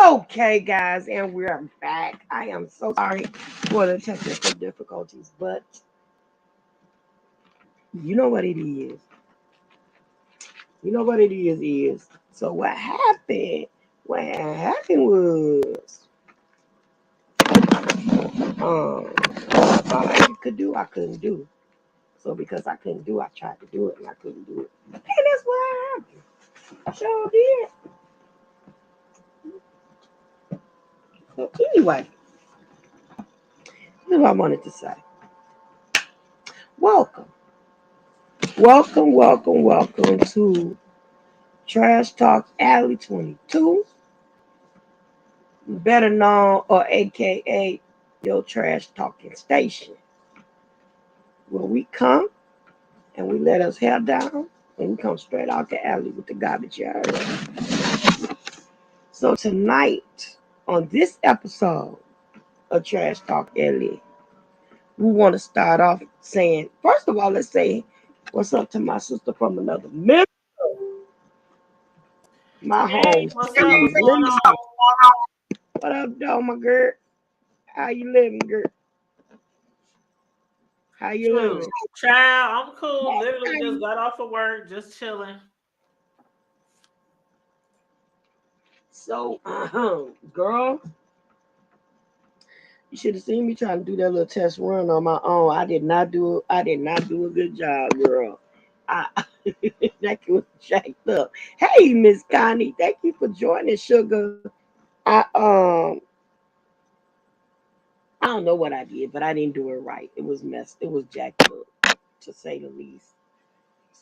Okay, guys, and we're back. I am so sorry for the technical difficulties, but you know what it is. You know what it is. So what happened? What happened was, all I could do, I couldn't do. So because I couldn't do, I tried to do it and I couldn't do it. And that's what happened. I sure did. So anyway, here's what I wanted to say. Welcome, welcome to Trash Talk Alley 22, better known or AKA your trash talking station, where we come and we let us hair down and we come straight out the alley with the garbage yard. So tonight, on this episode of Trash Talk Alley, we want to start off saying, first of all, let's say what's up to my sister from another middle, my Hey, home what's up? Steve. What's going on? What up, though, my girl? How you living, girl? How you living? Shoot, child, I'm cool. Literally just got off of work, just chilling. So, girl, you should have seen me trying to do that little test run on my own. I did not do. I did not do a good job, girl. I that was jacked up. Hey, Miss Connie, thank you for joining, sugar. I don't know what I did, but I didn't do it right. It was messed. It was jacked up, to say the least.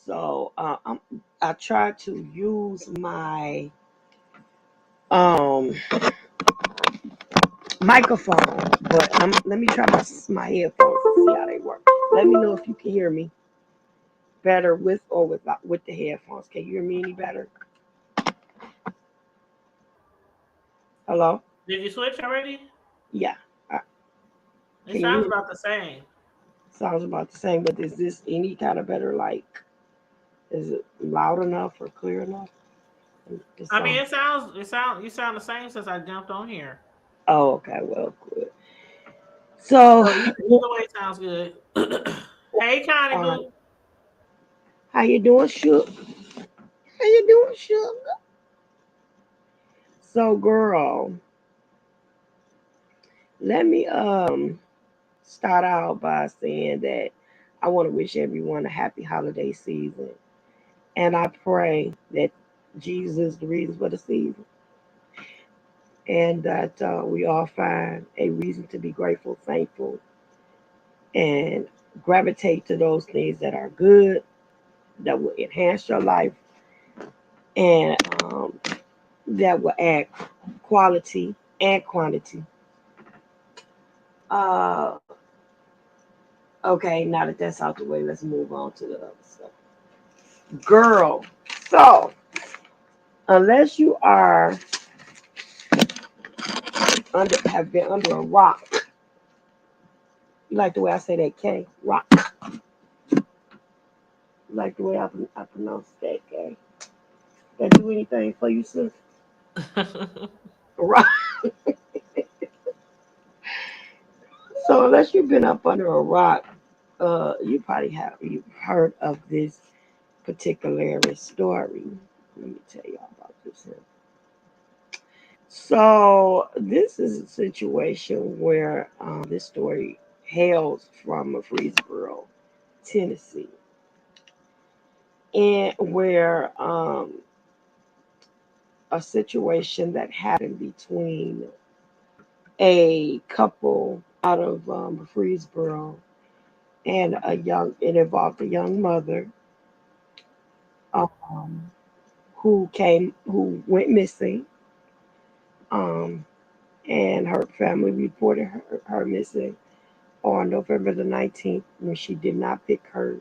So, I tried to use my um microphone, but let me try my headphones to see how they work. Let me know if you can hear me better with or without with the headphones. Can you hear me any better? Hello? Did you switch already? Yeah. Uh, It can you sounds hear me? about the same. Sounds about the same, but is this any kind of better? Like, is it loud enough or clear enough? It I mean, sounds. you sound the same since I jumped on here. Oh, okay. Well, good. So, So either way sounds good. Hey, Connie uh, Boo. how you doing, Shook? How you doing, Shook? So, girl, let me start out by saying that I want to wish everyone a happy holiday season. And I pray that Jesus is the reason for the season and that we all find a reason to be grateful, thankful, and gravitate to those things that are good, that will enhance your life, and that will add quality and quantity. Uh, okay, now that that's out the way, let's move on to the other stuff. Girl, so unless you are have been under a rock. You like the way I say that K? Rock. You like the way I pronounce that K? That do anything for you, sis? Rock. So unless you've been up under a rock, you probably have you heard of this particular story. Let me tell you all about this here. So this is a situation where this story hails from Murfreesboro, Tennessee, and where a situation that happened between a couple out of Murfreesboro and it involved a young mother um, who went missing, um, and her family reported her missing on November the 19th when she did not pick her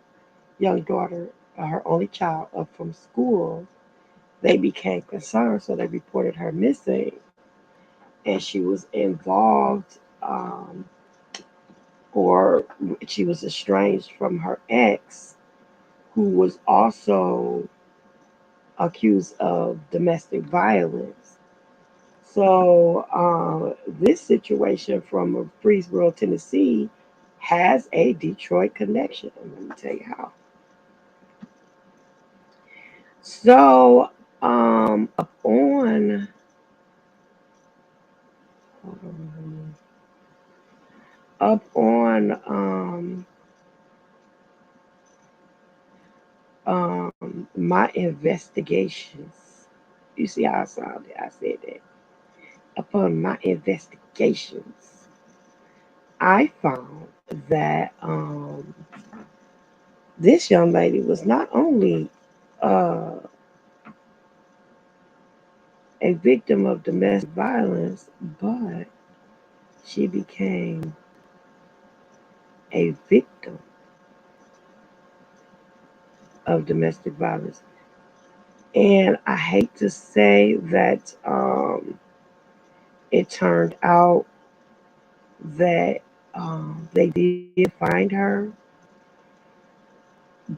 young daughter, her only child, up from school. They became concerned, so they reported her missing, and she was involved, or she was estranged from her ex, who was also accused of domestic violence. So this situation from Murfreesboro, Tennessee, has a Detroit connection. Let me tell you how. So on hold on, up on my investigations. You see how I sounded? I said that. Upon my investigations, I found that this young lady was not only uh, a victim of domestic violence, but she became a victim of domestic violence. And I hate to say that it turned out that they did find her,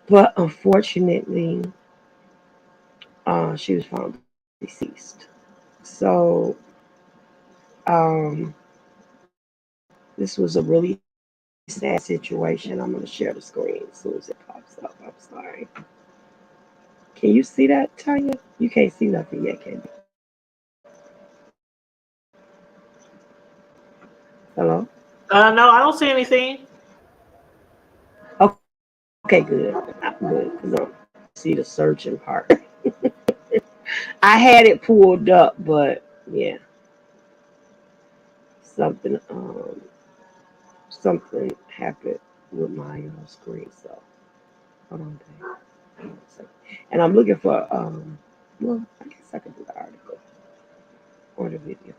but unfortunately, she was found deceased. So um, this was a really sad situation. I'm going to share the screen as soon as it pops up. I'm sorry. Can you see that, Tanya? You can't see nothing yet, can you? Hello? No, I don't see anything. Okay, good. Good. 'Cause I see the searching part. I had it pulled up, but yeah, something something happened with my screen. So hold on, babe. Hold on a second. And I'm looking for well, I guess I could do the article or the video.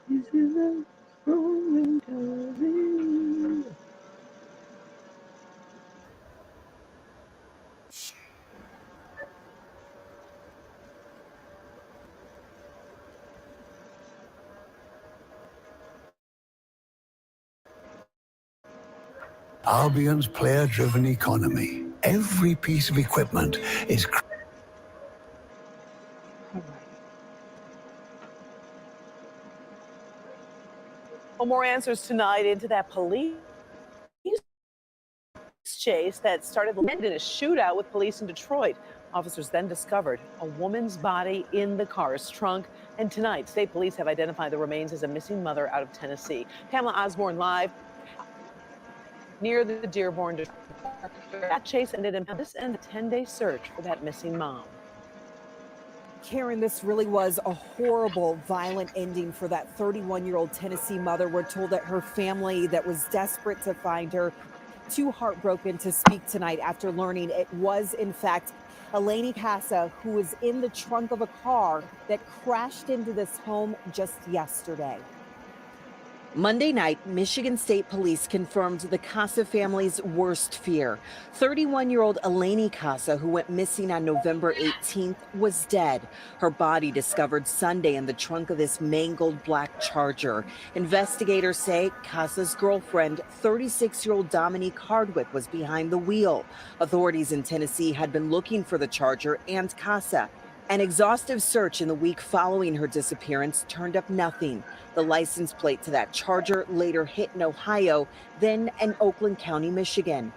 This is a moment of it. Albion's player-driven economy. Every piece of equipment is All right. Well, more answers tonight into that police chase that started ended in a shootout with police in Detroit. Officers then discovered a woman's body in the car's trunk. And tonight, state police have identified the remains as a missing mother out of Tennessee. Pamela Osborne live near the Dearborn. That chase ended in this and a 10-day search for that missing mom. Karen, this really was a horrible, violent ending for that 31-year-old Tennessee mother. We're told that her family that was desperate to find her, too heartbroken to speak tonight after learning it was, in fact, Eleni Casa, who was in the trunk of a car that crashed into this home just yesterday. Monday night, Michigan State Police confirmed the Casa family's worst fear. 31-year-old Eleni Casa, who went missing on November 18th, was dead. Her body discovered Sunday in the trunk of this mangled black Charger. Investigators say Casa's girlfriend, 36-year-old Dominique Hardwick, was behind the wheel. Authorities in Tennessee had been looking for the Charger and Casa. An exhaustive search in the week following her disappearance turned up nothing. The license plate to that Charger later hit in Ohio, then in Oakland County, Michigan.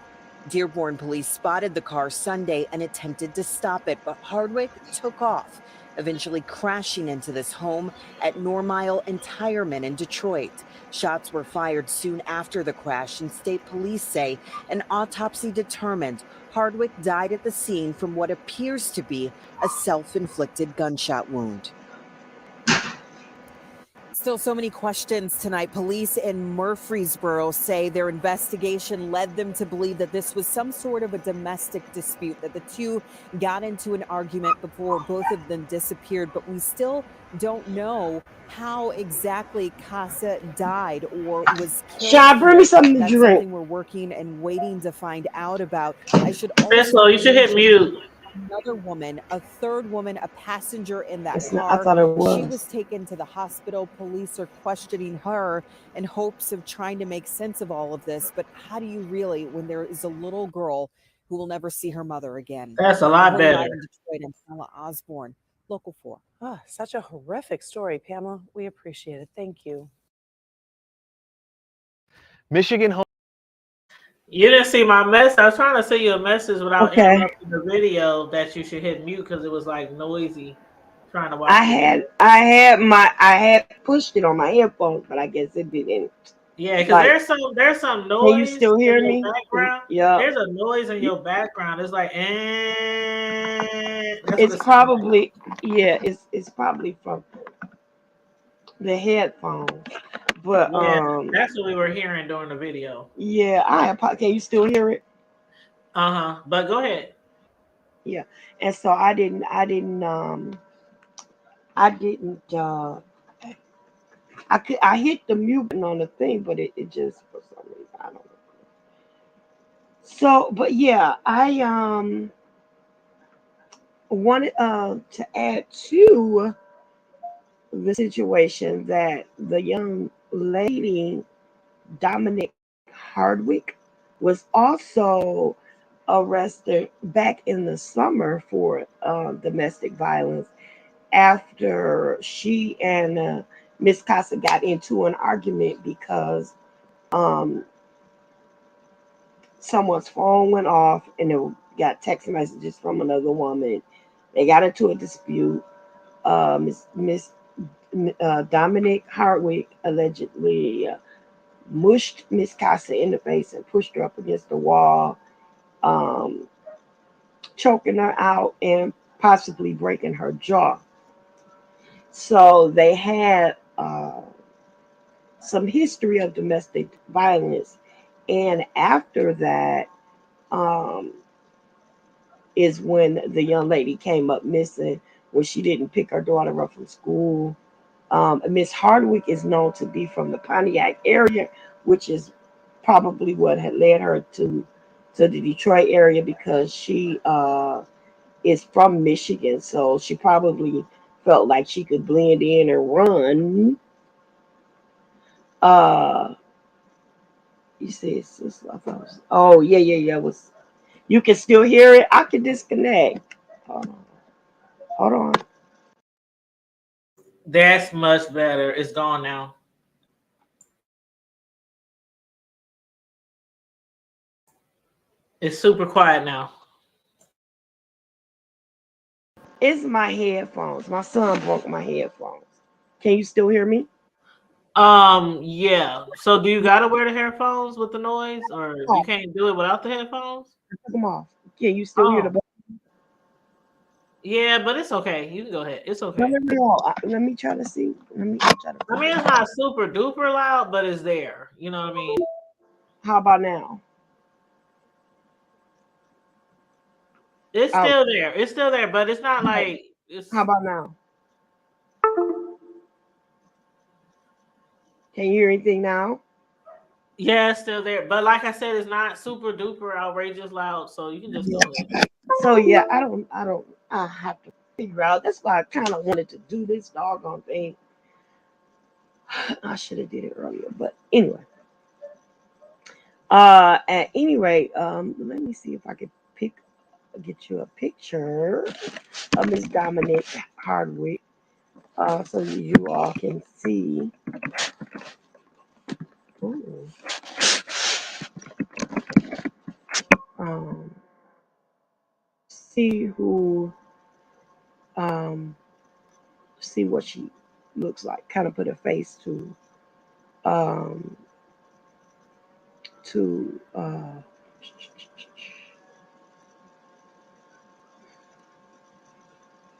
Dearborn police spotted the car Sunday and attempted to stop it, but Hardwick took off, eventually crashing into this home at Normile and Tireman in Detroit. Shots were fired soon after the crash, and state police say an autopsy determined Hardwick died at the scene from what appears to be a self-inflicted gunshot wound. Still so many questions tonight. Police in Murfreesboro say their investigation led them to believe that this was some sort of a domestic dispute, that the two got into an argument before both of them disappeared, but we still don't know how exactly Casa died or was killed. Sean, bring me something to That's drink. something we're working and waiting to find out about. I should Crystal, also you should hit mute. another woman, a third woman, a passenger in that It's car. not, I thought it was. She was taken to the hospital. Police are questioning her in hopes of trying to make sense of all of this. But how do you really, when there is a little girl who will never see her mother again. That's a lot Reporting live better. in Detroit, I'm Pamela Osborne, Local 4. Oh, such a horrific story, Pamela. We appreciate it. Thank you. Michigan home. You didn't see my message. I was trying to send you a message without Okay. interrupting the video that you should hit mute because it was like noisy. Trying to watch. I had pushed it on my headphones, but I guess it didn't. Yeah, because Like, there's some can noise you still hear in your me? background. Yeah. There's a noise in your background. It's like, that's what It's it sounds probably it's probably from the headphones. But like. Yeah, that's what we were hearing during the video. yeah, can you still hear it? But go ahead. Yeah. And so I hit the mute button on the thing, but it just for some reason I don't know. So but yeah, I wanted to add to the situation that the young lady Dominic Hardwick was also arrested back in the summer for domestic violence after she and Miss Casa got into an argument because um, someone's phone went off and they got text messages from another woman. They got into a dispute. Miss Dominic Hardwick allegedly mushed Miss Casa in the face and pushed her up against the wall, um, choking her out and possibly breaking her jaw. So they had some history of domestic violence, and after that um, is when the young lady came up missing, when she didn't pick her daughter up from school. Miss Hardwick is known to be from the Pontiac area, which is probably what had led her to the Detroit area because she is from Michigan, so she probably felt like she could blend in and run. Uh, you see, oh yeah. Was you can still hear it? I can disconnect. Hold on. That's much better. It's gone now. It's super quiet now. It's my headphones. My son broke my headphones. Can you still hear me? Yeah. So do you gotta wear the headphones with the noise, or you can't do it without the headphones? I took them off. Can you still hear the? Yeah, but it's okay. You can go ahead. It's okay. No. Let me try to see. Let me try to. I mean, it's not super duper loud, but it's there. You know what I mean? How about now? It's still there. It's still there, but it's not like it's. How about now? Can you hear anything now? Yeah, it's still there. But like I said, it's not super duper outrageous loud, so you can just go ahead. So yeah, I have to figure out. That's why I kind of wanted to do this doggone thing. I should have did it earlier, but anyway. At any rate, let me see if I can get you a picture of Miss Dominic Hardwick, so you all can see. Ooh. See who, see what she looks like. Kind of put a face um, to.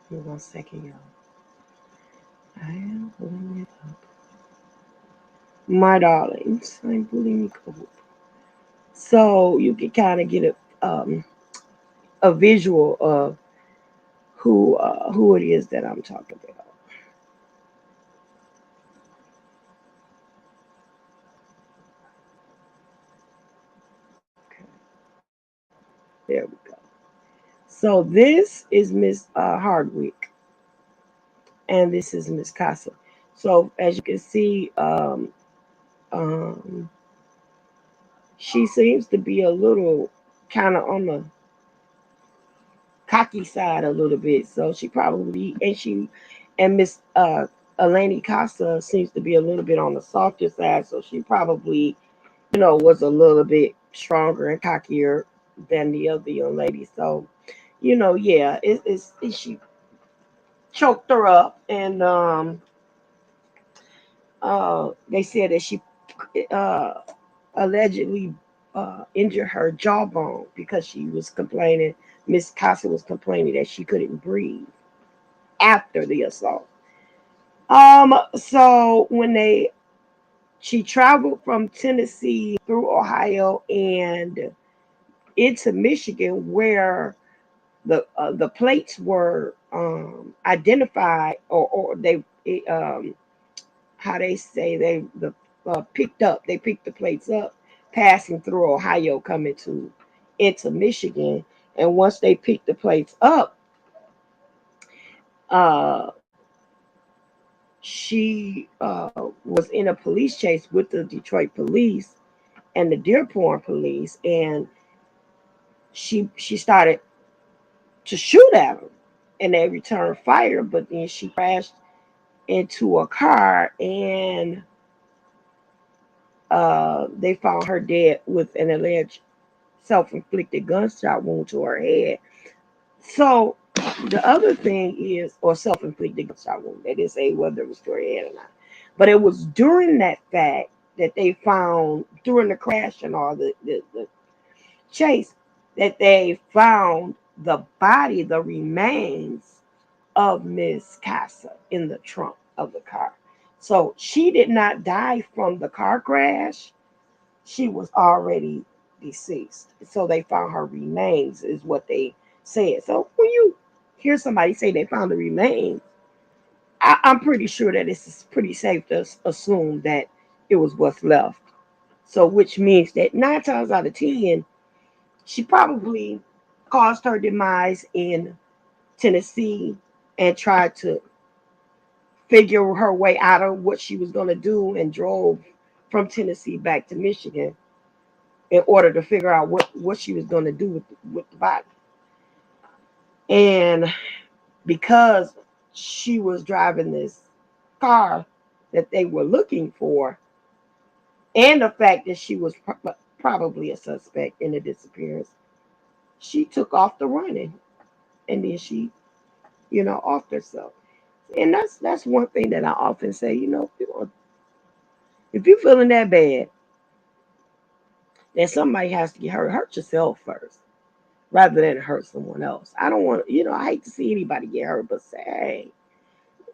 Give me 1 second, y'all. I am pulling it up. My darlings, I'm pulling it up. So you can kind of get a visual of who it is that I'm talking about. Okay. There we go. So this is Miss Hardwick, and this is Miss Casa. So as you can see, she seems to be a little kind of on the cocky side a little bit. So she probably and Miss Eleni Casa seems to be a little bit on the softer side. So she probably, was a little bit stronger and cockier than the other young lady. So, yeah, she choked her up, and they said that she uh allegedly injured her jawbone because she was complaining. Miss Casa was complaining that she couldn't breathe after the assault. So she traveled from Tennessee through Ohio and into Michigan, where the plates were identified, or how they say picked up. They picked the plates up, passing through Ohio, coming into Michigan. And once they picked the plates up, uh, she was in a police chase with the Detroit police and the Dearborn police, and she started to shoot at them, and they returned fire. But then she crashed into a car, and they found her dead with an alleged self-inflicted gunshot wound to her head. So the other thing is, or self-inflicted gunshot wound. They didn't say whether it was to her head or not, but it was during that fact that they found, during the crash and all the chase, that they found the body, the remains of Miss Casa in the trunk of the car. So she did not die from the car crash. She was already deceased. So they found her remains, is what they said. So when you hear somebody say they found the remains, I'm pretty sure that it's pretty safe to assume that it was what's left. So which means that 9 times out of 10, she probably caused her demise in Tennessee and tried to figure her way out of what she was going to do, and drove from Tennessee back to Michigan in order to figure out what she was going to do with the body. And because she was driving this car that they were looking for, and the fact that she was probably a suspect in the disappearance, she took off the running, and then she, offed herself. And that's one thing that I often say, if you're feeling that bad, then somebody has to get hurt. Hurt yourself first, rather than hurt someone else. I don't want, I hate to see anybody get hurt, but say, hey,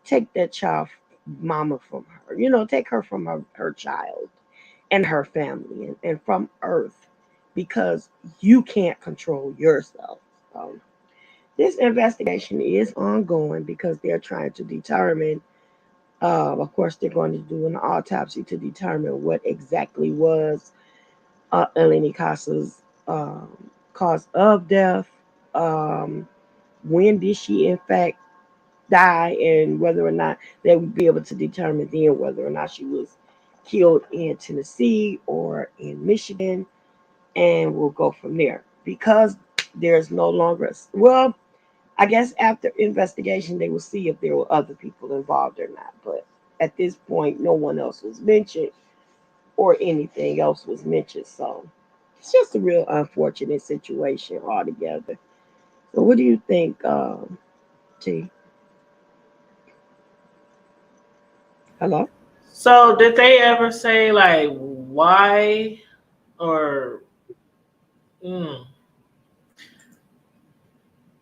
take that child mama from her. Take her from her child and her family, and from Earth, because you can't control yourself. This investigation is ongoing because they're trying to determine. Of course, they're going to do an autopsy to determine what exactly was Eleni Casa's cause of death. Um, when did she, in fact, die, and whether or not they would be able to determine then whether or not she was killed in Tennessee or in Michigan, and we'll go from there. Because there's no longer, well, I guess after investigation they will see if there were other people involved or not. But at this point, no one else was mentioned, or anything else was mentioned. So it's just a real unfortunate situation altogether. So what do you think, T? Hello? So did they ever say like why or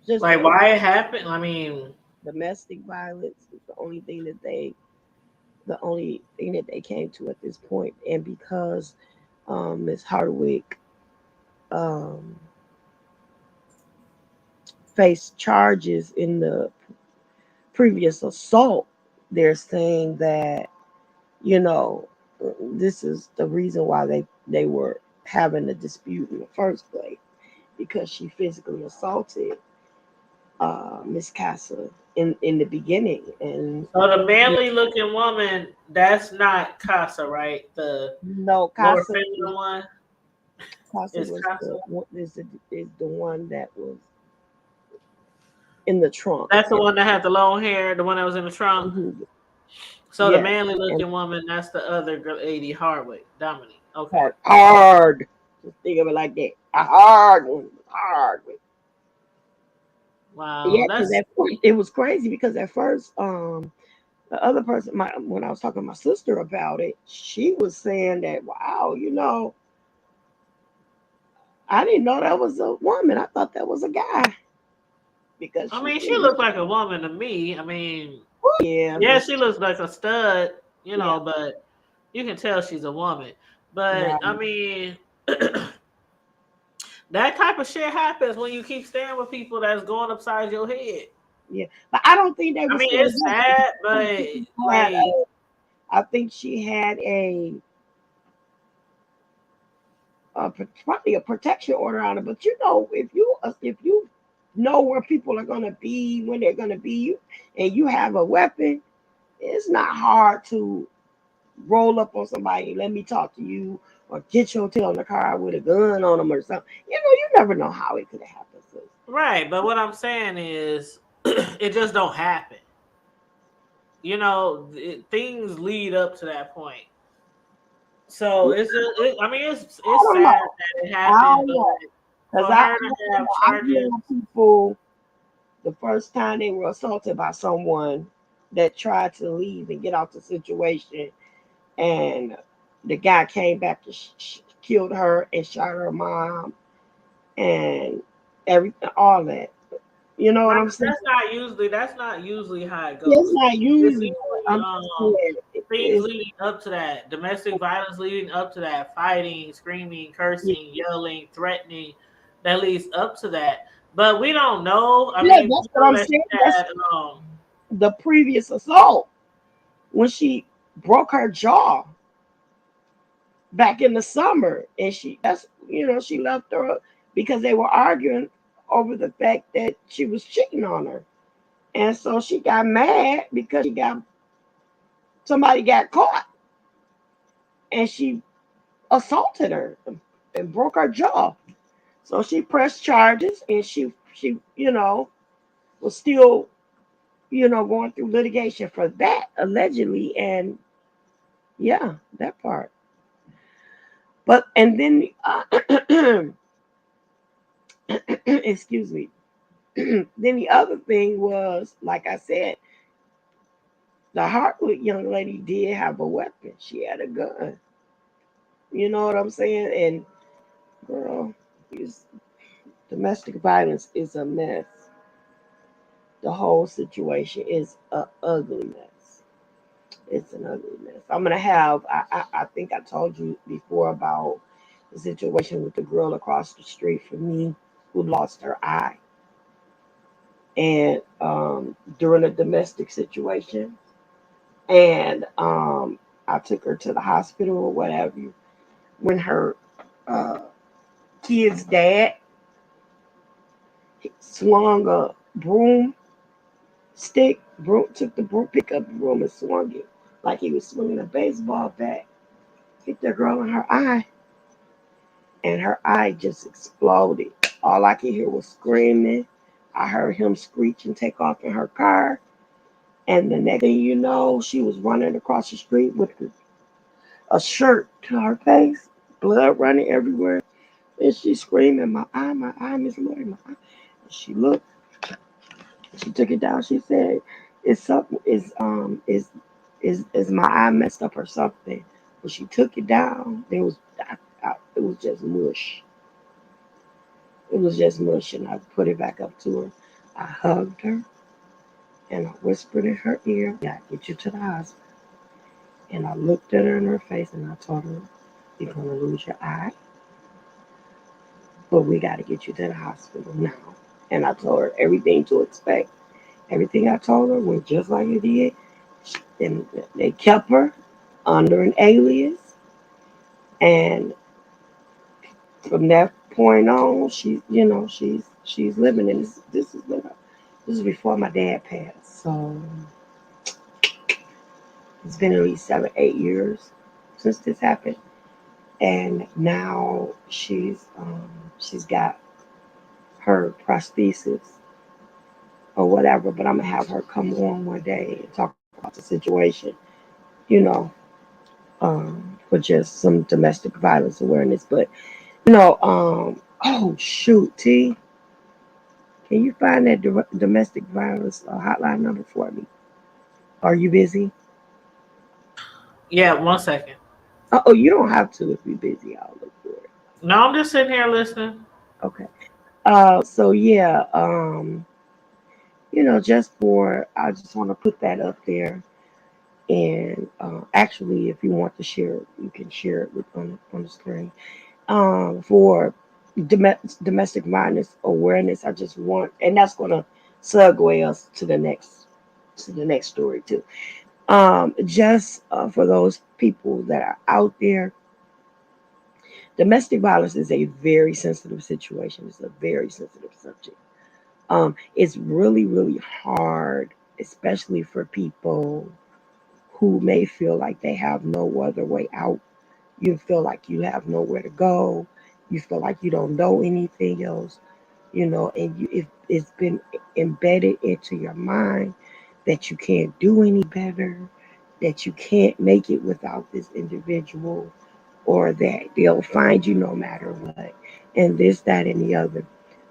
Just like why it happened? I mean, domestic violence is the only thing that they came to at this point. And because Ms. Hardwick um, faced charges in the previous assault, they're saying that, you know, this is the reason why they were having a dispute in the first place, because she physically assaulted Miss Casa in the beginning. And so the manly looking woman, that's not Casa, right? The no, more Casa feminine one Casa is was Casa. is the one that was in the trunk. That's the one that had the long hair, the one that was in the trunk. Mhm. So the Yes, manly and looking woman, that's the other lady, Hardwick, Dominique. Okay. hard. Just think of it like that. A hard one. Hard one. Wow. Yeah, because That's at first it was crazy because at first, the other person, when I was talking to my sister about it, she was saying that, wow, I didn't know that was a woman. I thought that was a guy because I she, mean, she looked like a woman to me. I mean, yeah, yeah, but she looks like a stud, yeah, but you can tell she's a woman. But right, I mean, that type of shit happens when you keep staying with people that's going upside your head. yeah. But I don't think they I were mean, staying it's together. sad, I but think she had like, I think she had probably a protection order on it. But if you know where people are gonna be when they're gonna be, and you have a weapon, it's not hard to roll up on somebody. Let me talk to you, or get your tail in the car with a gun on them or something. You never know how it could have happened. So, right. But what I'm saying is, it just don't happen. Things lead up to that point. So I mean, I it's don't sad know. that it I happened, don't but know because for her to have I've charges, known people the first time they were assaulted by someone that tried to leave and get out the situation, and the guy came back and killed her and shot her mom and everything, all that. You know what right, I'm saying? that's not usually how it It's goes. not It's usually, but usually I'm just saying things leading up to that, domestic violence leading up to that, fighting, screaming, cursing, yelling, threatening, that leads up to that. But we don't know. I yeah, mean, that's we what know I'm that she saying. That's had the previous assault when she broke her jaw back in the summer, and she left her because they were arguing over the fact that she was cheating on her, and so she got mad because somebody got caught, and she assaulted her and broke her jaw. So she pressed charges, and she was still going through litigation for that allegedly, and yeah, that part. But and then excuse me. Then the other thing was, like I said, the Hartwood young lady did have a weapon. She had a gun. You know what I'm saying? And girl, is domestic violence is a mess. The whole situation is a ugly mess. It's an ugly mess. I'm gonna have. I think I told you before about the situation with the girl across the street from me who lost her eye, and during a domestic situation, and I took her to the hospital or whatever. When her uh, kid's dad swung a broom stick, took the broom, pick up the broom and swung it like he was swinging a baseball bat, hit the girl in her eye, and her eye just exploded. All I could hear was screaming. I heard him screech and take off in her car. And the next thing you know, she was running across the street with a shirt to her face, blood running everywhere. And she's screaming, my eye, Miss Lori, my eye. And she looked, she took it down. She said, "It's something. Is my eye messed up or something?" When she took it down, it was just mush. It was just mush, and I put it back up to her. I hugged her and I whispered in her ear, "Gotta get you to the hospital." And I looked at her in her face and I told her, "You're gonna lose your eye, but we gotta get you to the hospital now." And I told her everything to expect. Everything I told her went just like it did. And they kept her under an alias. And from that point on, she's living. And this is before my dad passed. So it's been at least 7, 8 years since this happened. And now she's got her prosthesis or whatever. But I'm gonna have her come on one day and talk about the situation, you know, for just some domestic violence awareness. But oh shoot, T, can you find that domestic violence hotline number for me? Are you busy? Yeah, 1 second. Oh, you don't have to if you're busy. I'll look for it. No, I'm just sitting here listening. Okay. So yeah, just I just want to put that up there. And actually, if you want to share it, you can share it on the screen. For domestic violence awareness, I just want, and that's gonna segue us to the next story too. Just for those people that are out there, domestic violence is a very sensitive situation. It's a very sensitive subject. It's really, really hard, especially for people who may feel like they have no other way out. You feel like you have nowhere to go. You feel like you don't know anything else, and it's been embedded into your mind that you can't do any better, that you can't make it without this individual, or that they'll find you no matter what, and this, that, and the other.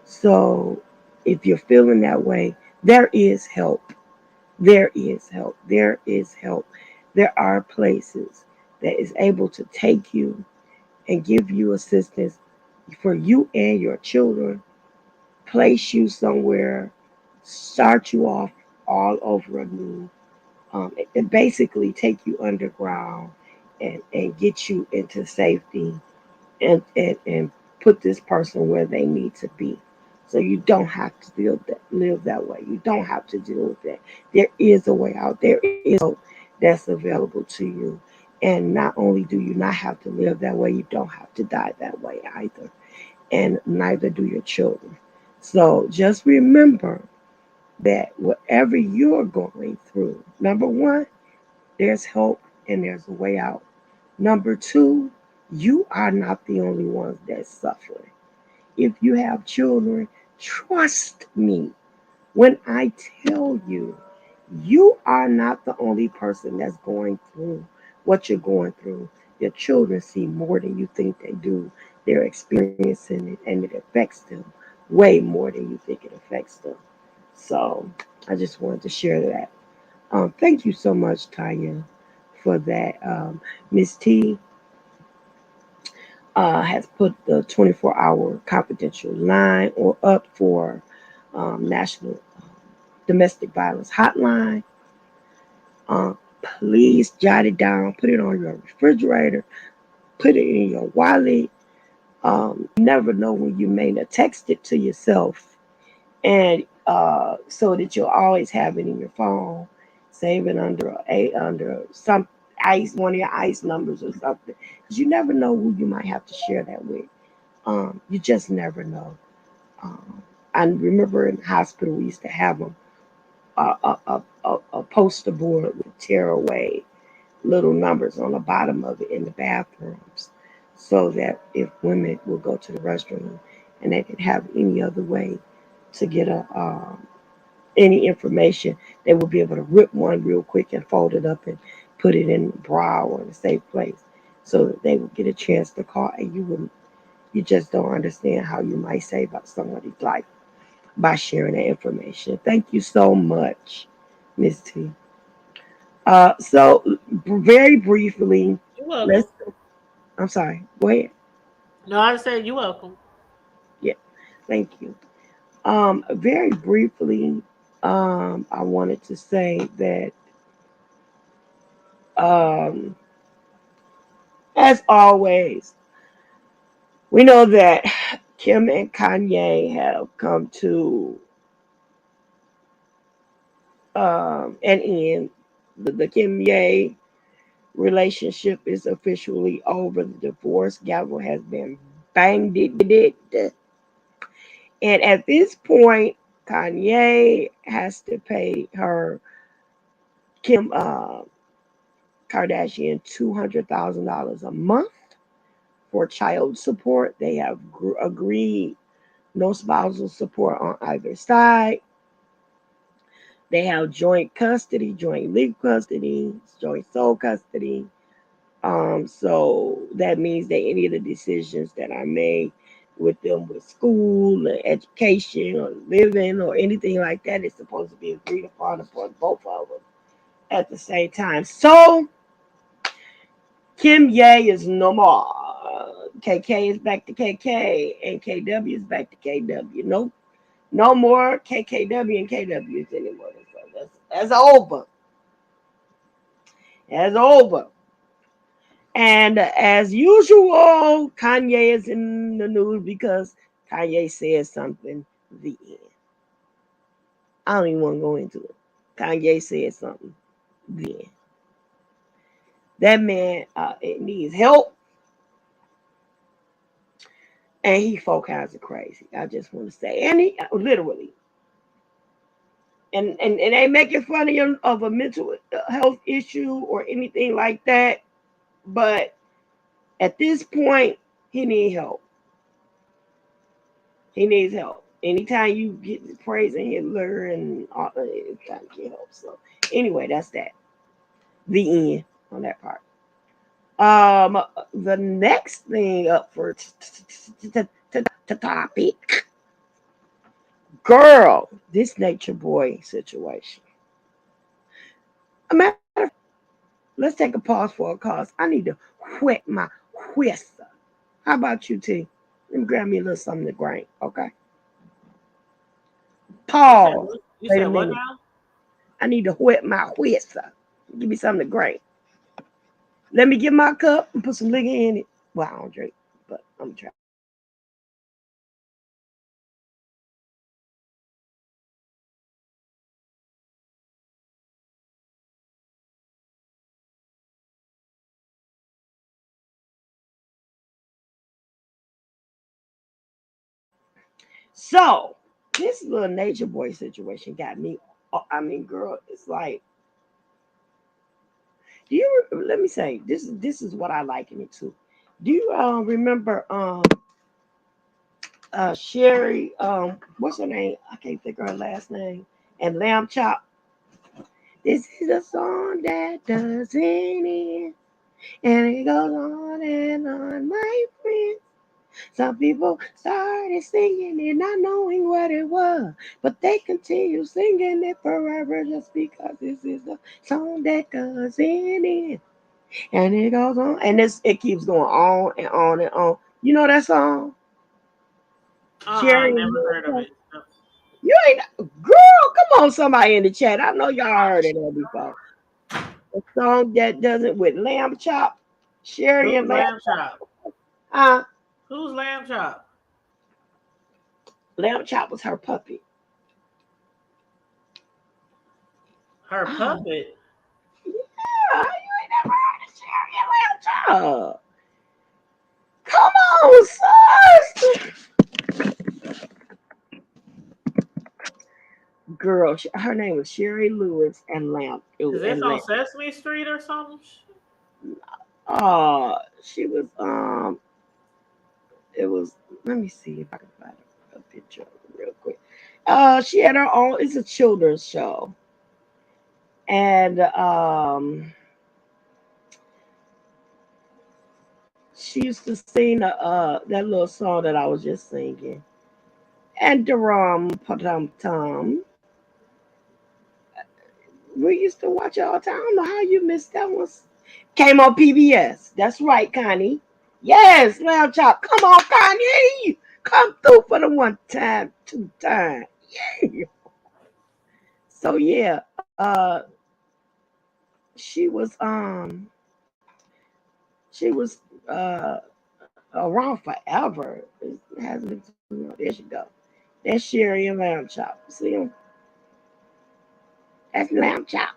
So if you're feeling that way, there is help. There is help. There is help. There are places that is able to take you and give you assistance for you and your children, place you somewhere, start you off all over anew, and basically take you underground and get you into safety and put this person where they need to be. So you don't have to live that way. You don't have to deal with that. There is a way out. There is hope that's available to you. And not only do you not have to live that way, you don't have to die that way either. And neither do your children. So just remember that whatever you're going through, number one, there's hope and there's a way out. Number two, you are not the only ones that's suffering. If you have children, trust me when I tell you, you are not the only person that's going through what you're going through. Your children see more than you think they do. They're experiencing it, and it affects them way more than you think it affects them. So I just wanted to share that. Thank you so much, Tanya, for that. Miss T has put the 24-hour confidential line or up for National Domestic Violence Hotline. Please jot it down, put it on your refrigerator, put it in your wallet. You never know when you may not text it to yourself, and so that you'll always have it in your phone, save it under some ice, one of your ice numbers or something, because you never know who you might have to share that with. You just never know. I remember in the hospital we used to have them a poster board with tearaway little numbers on the bottom of it in the bathrooms, so that if women will go to the restroom and they didn't have any other way to get any information, they would be able to rip one real quick and fold it up and put it in the bra or in a safe place, so that they would get a chance to call, and you just don't understand how you might save up somebody's life by sharing that information. Thank you so much, Miss T. So very briefly, You're welcome. let's. I'm sorry. Go ahead. No, I said you're welcome. Yeah, thank you. Very briefly, I wanted to say that, um, as always, we know that Kim and Kanye have come to an end. The Kim Ye relationship is officially over. The divorce gavel has been banged. And at this point, Kanye has to pay her Kim Kardashian $200,000 a month for child support. They have agreed no spousal support on either side. They have joint custody, joint legal custody, joint sole custody. So that means that any of the decisions that I made with them with school or education or living or anything like that is supposed to be agreed upon both of them at the same time. So Kim Ye is no more. KK is back to KK and KW is back to KW. No more KKW and KWs anymore. So that's over. That's over. And as usual, Kanye is in the news because Kanye said something. The end. I don't even want to go into it. Kanye said something. The end. That man it needs help. And he four kinds of crazy. I just want to say. And he literally. And they making fun of him of a mental health issue or anything like that. But at this point, he needs help. He needs help. Anytime you get praising Hitler and all, it's time to get help. So anyway, that's that. The end on that part. The next thing up for topic, girl, this Nature Boy situation. A matter of fact, let's take a pause for a cause. I need to whet my whistle. How about you, T? Let me grab me a little something to grain, okay? Pause. You Wait a said what minute. now? I need to whet my whistle. Give me something to grain. Let me get my cup and put some liquor in it. Well, I don't drink, but I'm trying. So this little Nature Boy situation got me. I mean, girl, it's like, do you? Let me say this. This is what I liken it to. Do you remember Sherry? What's her name? I can't think of her last name. And Lamb Chop. This is a song that doesn't end, and it goes on and on, my friend. Some people started singing it, not knowing what it was, but they continue singing it forever just because this is a song that doesn't end. And it goes on, and it keeps going on and on and on. You know that song? Sherry, Never heard of it. you ain't girl. Come on, somebody in the chat. I know y'all heard it before. A song that does it with Lamb Chop, Sherry Who's and Lamb Lamb Chop? Chop. Who's Lamb Chop? Lamb Chop was her puppet. Her puppet. Yeah, you ain't never heard of Sherry and Lamb Chop. Come on, sis. Girl, her name was Sherry Lewis and Lamb. Is this on Sesame Street or something? She was it was, let me see if I can find a picture of it real quick. She had her own, it's a children's show. And she used to sing that little song that I was just singing. And Daram Padam Tom. We used to watch it all the time. I don't know how you missed that one. Came on PBS. That's right, Connie. Yes, Lamb Chop. Come on, Connie. Come through for the one time, two time. Yeah. So yeah, she was she was around forever. It hasn't been, there she go. That's Sherry and Lamb Chop. See him? That's Lamb Chop.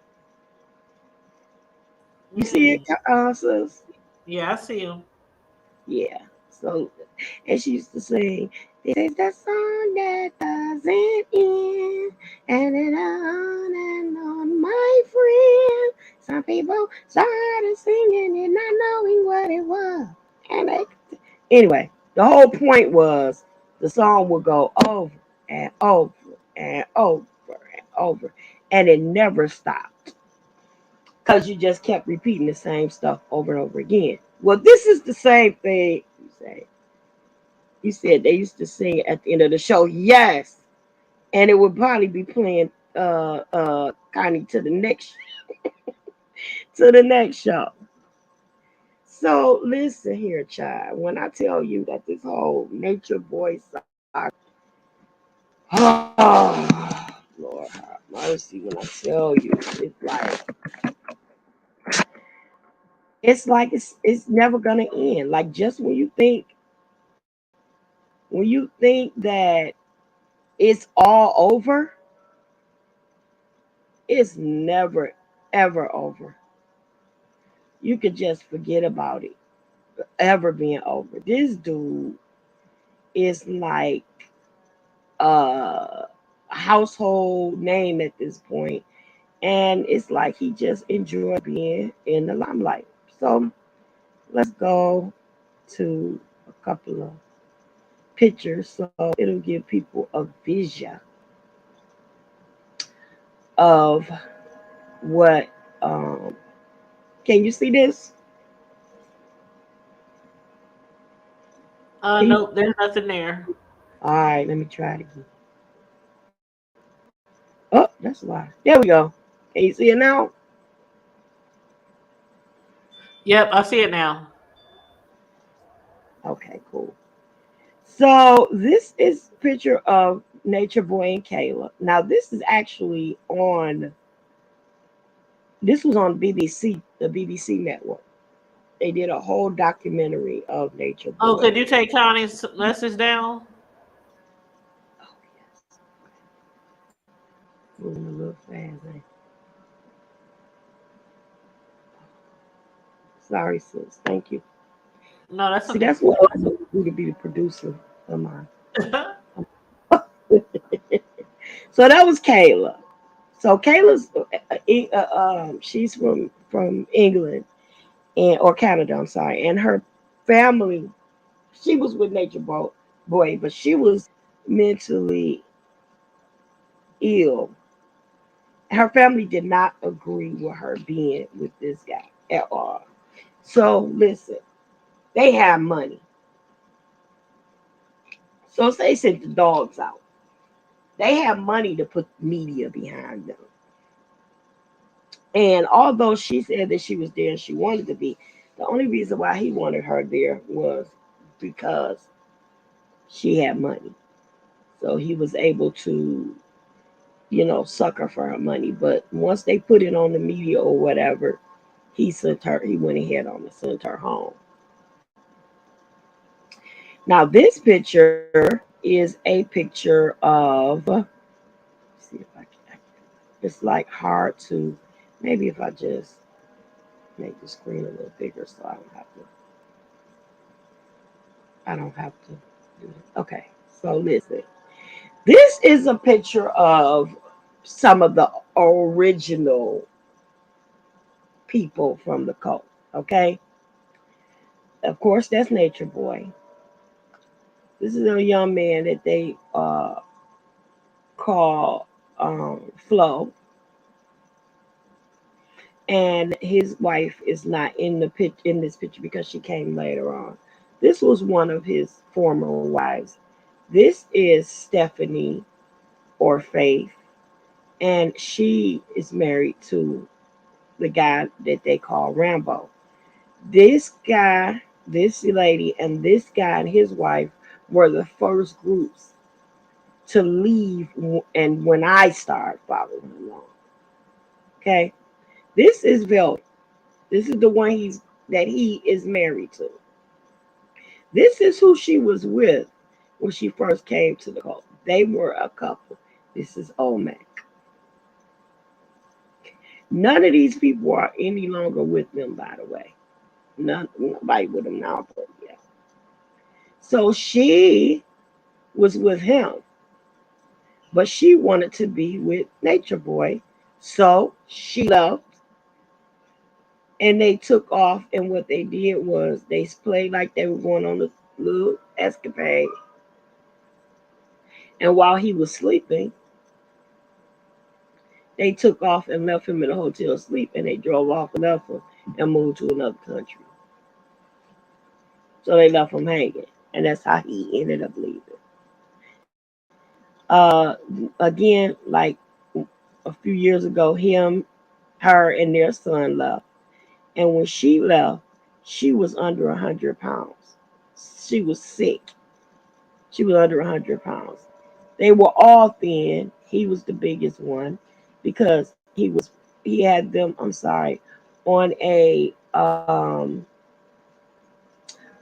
You see it, sis? Yeah, I see him. Yeah. So, and she used to sing, "This is the song that doesn't end, and it on and on, my friend." Some people started singing it, not knowing what it was. And anyway, the whole point was the song would go over and over and over and over. and it never stopped because you just kept repeating the same stuff over and over again. Well, this is the same thing you say. You said they used to sing it at the end of the show. Yes. And it would probably be playing kind of to the next show. So listen here, child. When I tell you that this whole Nature Boy saga, oh Lord have mercy. When I tell you, it's never gonna end. Like just when you think that it's all over, it's never ever over. You could just forget about it ever being over. This dude is like a household name at this point, and it's like he just enjoyed being in the limelight. So let's go to a couple of pictures so it'll give people a vision of what can you see this? Can you, Nope, there's nothing there. all right, let me try it again. Oh, that's why. There we go. Can you see it now? Yep, I see it now. Okay, cool. So this is a picture of Nature Boy and Kayla. Now this is actually on this was on BBC, the BBC network. They did a whole documentary of Nature Oh, Boy. could you take Connie's message down? Oh yes. Moving a little fast. Sorry, sis. Thank you. No, that's See, okay. that's what I do to be the producer of mine. So that was Kayla. So Kayla's she's from England and or Canada. I'm sorry, and her family. She was with Boy, but she was mentally ill. Her family did not agree with her being with this guy at all. So listen, they have money. So say sent the dogs out. They have money to put media behind them. And although she said that she was there and she wanted to be, the only reason why he wanted her there was because she had money. So he was able to, suck her for her money. But once they put it on the media or whatever, he went ahead on and sent her home. Now, this picture is a picture of, see if I can, it's like hard to, maybe if I just make the screen a little bigger so I don't have to do it. Okay, so listen. This is a picture of some of the original people from the cult. Okay, of course that's Nature Boy. This is a young man that they call Flo, and his wife is not in this picture because she came later on. This was one of his former wives. This is Stephanie or Faith, and she is married to the guy that they call Rambo. This guy, this lady, and this guy and his wife were the first groups to leave, and when I started following along. Okay, this is Velvet. This is the one he is married to. This is who she was with when she first came to the cult. They were a couple. This is Olmec. None of these people are any longer with them, by the way. Nobody with them now, but yeah. So she was with him, but she wanted to be with Nature Boy. So she left and they took off. And what they did was they played like they were going on a little escapade. And while he was sleeping, They took off and left him in a hotel asleep, and they drove off and left him and moved to another country. So they left him hanging, and that's how he ended up leaving. Uh, Again, like a few years ago, her, and their son left, and when she left, she was under 100 pounds. She was sick. She was under 100 pounds. They were all thin. He was the biggest one because he had them. I'm sorry, on a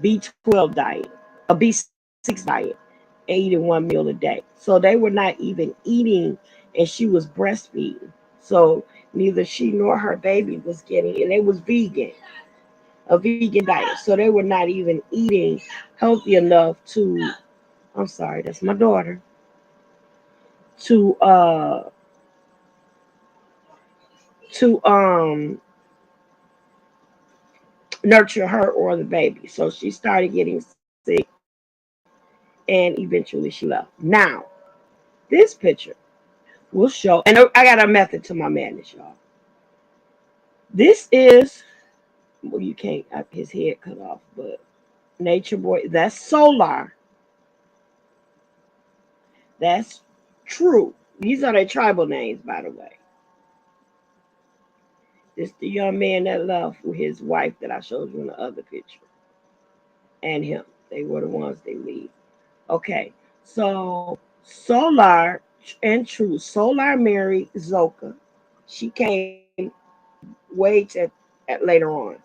B12 diet, a B6 diet, eating one meal a day. So they were not even eating, and she was breastfeeding. So neither she nor her baby was getting, and they was vegan, a vegan diet. So they were not even eating healthy enough to. I'm sorry, that's my daughter. To to nurture her or the baby. So she started getting sick, and eventually she left. Now, this picture will show, and I got a method to my madness, y'all. This is, well, you can't his head cut off, but Nature Boy, that's Solar. That's True. These are their tribal names, by the way. This the young man that left with his wife that I showed you in the other picture, and him. They were the ones they leave. Okay, so Solar and True. Solar married Zoka. She came way later on.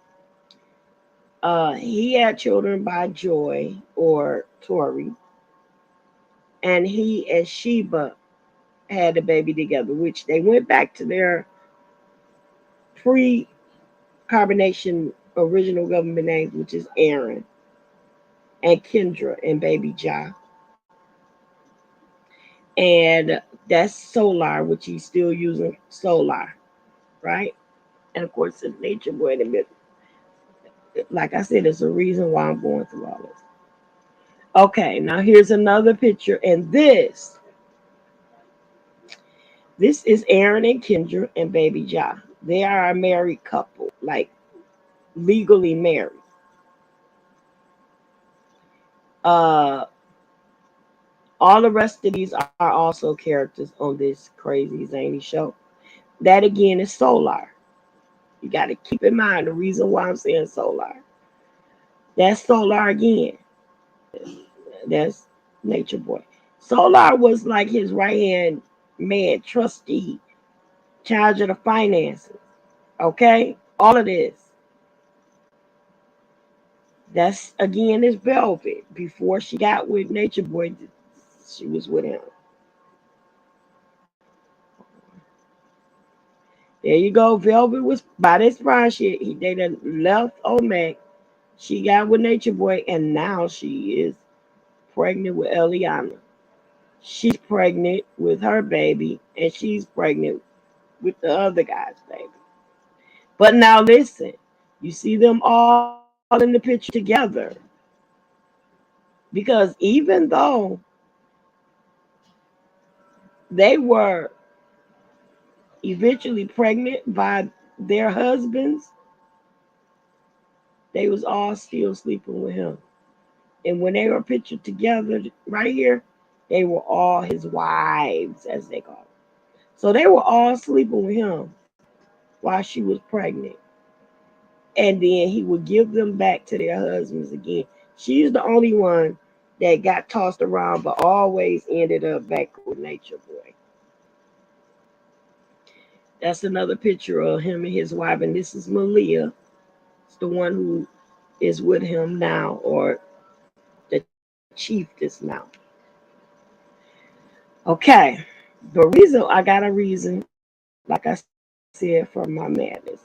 He had children by Joy or Tori, and he and Sheba had a baby together, which they went back to their pre-carbonation original government names, which is Aaron and Kendra and baby Ja. And that's Solar, which he's still using Solar, right? And of course, the Nature Boy in the middle. Like I said, there's a reason why I'm going through all this. Okay, now here's another picture, and this is Aaron and Kendra and baby Ja. They are a married couple, like legally married. Uh, all the rest of these are also characters on this crazy zany show. That again is Solar. You got to keep in mind the reason why I'm saying Solar. That's Solar again. That's Nature Boy. Solar was like his right hand man, trustee, charge of the finances. Okay, all of this. That's again is Velvet. Before she got with Nature Boy, she was with him. There you go. Velvet was by this time they done left Olmec. She got with Nature Boy, and now she is pregnant with Eliana. She's pregnant with her baby, and she's pregnant with the other guy's baby. But now listen, you see them all in the picture together. Because even though they were eventually pregnant by their husbands, they was all still sleeping with him. And when they were pictured together right here, they were all his wives, as they call it. So they were all sleeping with him while she was pregnant. And then he would give them back to their husbands again. She's the only one that got tossed around, but always ended up back with Nature Boy. That's another picture of him and his wife. And this is Malia. It's the one who is with him now, or the chiefess now. Okay. I got a reason, like I said, for my madness.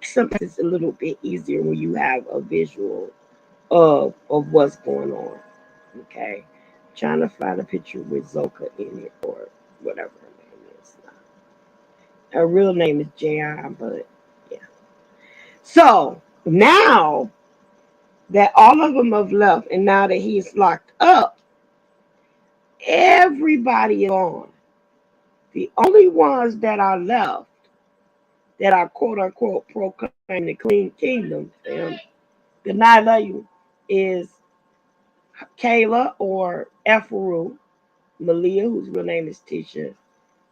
Sometimes it's a little bit easier when you have a visual of what's going on. Okay. I'm trying to find a picture with Zoka in it or whatever her name is. Her real name is J.I., but yeah. So now that all of them have left, and now that he's locked up, everybody is gone. The only ones that are left that are quote unquote proclaiming the clean kingdom, good night, love you, is Kayla or Ephru, Malia, whose real name is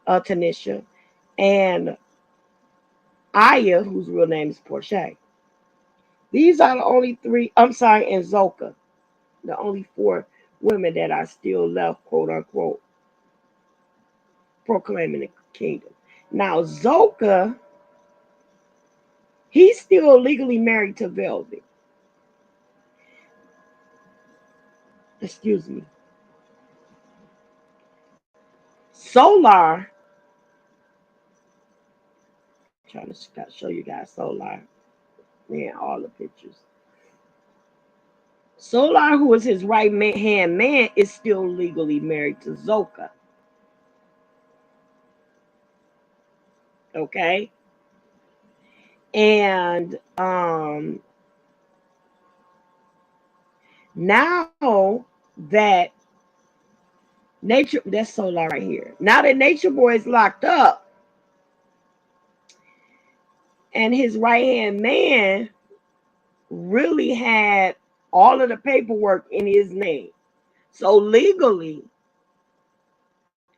Tanisha, and Aya, whose real name is Portia. These are the only three, I'm sorry, and Zoka, the only four women that are still left, quote unquote, proclaiming the kingdom. Now, Zoka, he's still legally married to Velvet. Excuse me. Solar, trying to show you guys Solar. Man, all the pictures. Solar, who is his right hand man, is still legally married to Zoka. Okay? And now that Nature, that's Solar right here. Now that Nature Boy is locked up and his right hand man really had all of the paperwork in his name. So legally,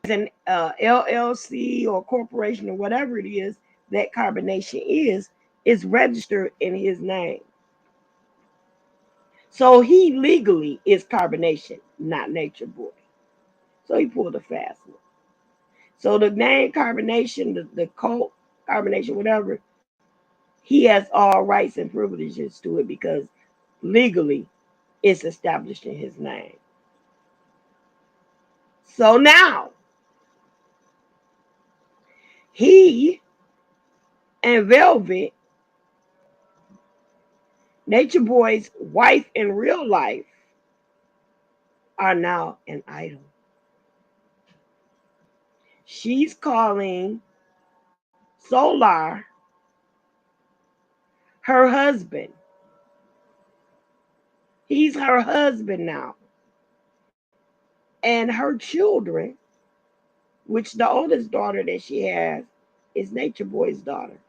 as an LLC or corporation or whatever it is that Carbonation is registered in his name. So he legally is Carbonation, not Nature Boy. So he pulled a fast one. So the name Carbonation, the cult Carbonation, whatever, he has all rights and privileges to it because legally it's established in his name. So now he and Velvet, Nature Boy's wife in real life, are now an idol. She's calling Solar her husband. He's her husband now. And her children, which the oldest daughter that she has is Nature Boy's daughter.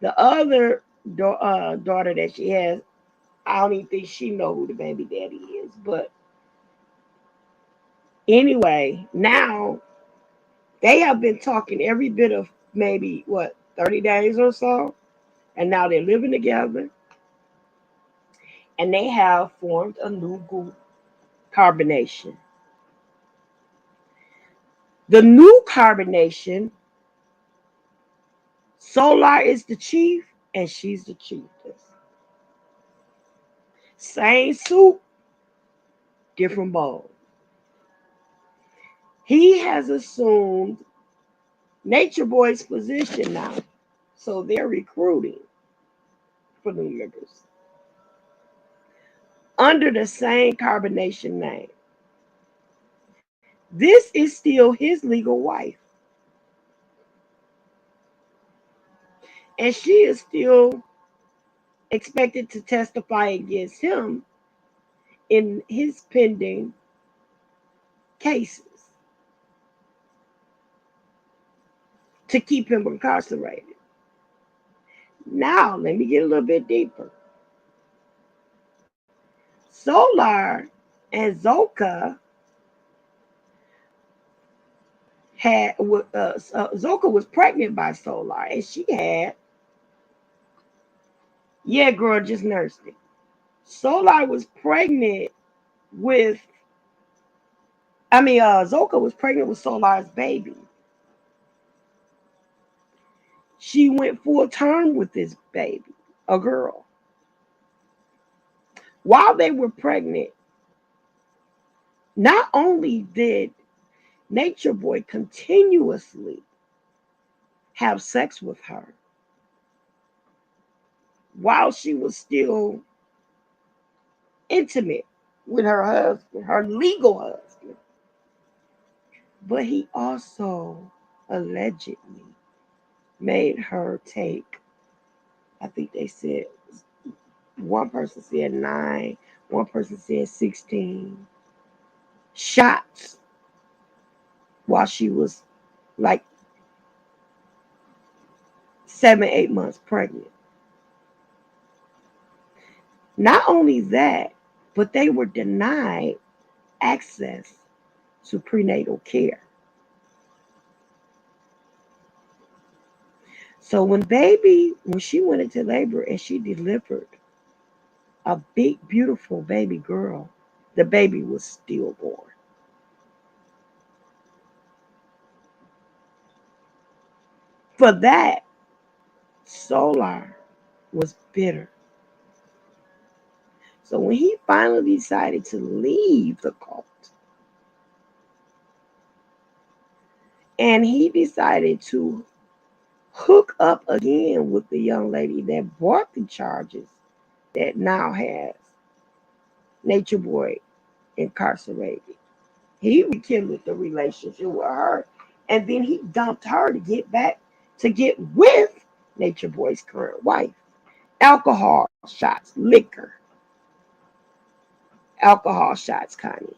The other daughter that she has, I don't even think she know who the baby daddy is. But anyway, now they have been talking every bit of maybe, 30 days or so. And now they're living together. And they have formed a new group, Carbonation. The new Carbonation, Solar is the chief and she's the chiefess. Same soup, different bowl. He has assumed Nature Boy's position now. So they're recruiting for new members under the same Carbonation name. This is still his legal wife. And she is still expected to testify against him in his pending cases to keep him incarcerated. Now, let me get a little bit deeper. Solar and Zoka Zoka was pregnant by Solar, and she had, girl, just nursed it. Solar was pregnant with, Zoka was pregnant with Solar's baby. She went full term with this baby, a girl. While they were pregnant, not only did Nature Boy continuously have sex with her while she was still intimate with her husband, her legal husband, but he also allegedly made her take, I think they said, one person said 9, one person said 16 shots while she was like 7, 8 months pregnant. Not only that, but they were denied access to prenatal care. So when she went into labor and she delivered a big, beautiful baby girl, the baby was stillborn. For that, Solar was bitter. So when he finally decided to leave the cult, and he decided to hook up again with the young lady that brought the charges that now has Nature Boy incarcerated. He rekindled the relationship with her, and then he dumped her to get with Nature Boy's current wife. Alcohol shots, liquor, alcohol shots, Connie.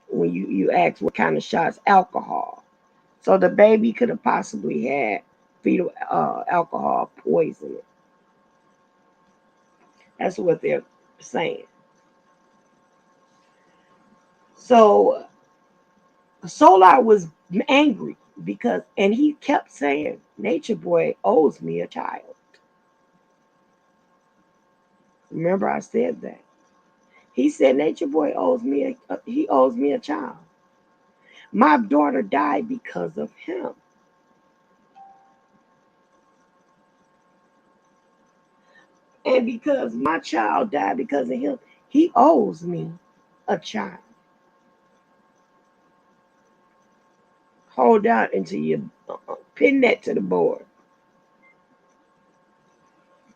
When you ask what kind of shots, alcohol. So the baby could have possibly had fetal alcohol poisoning. That's what they're saying. So Solar was angry and he kept saying, Nature Boy owes me a child. Remember I said that. He said, Nature Boy owes me a child. My daughter died because of him. And because my child died because of him, he owes me a child. Hold out until you pin that to the board.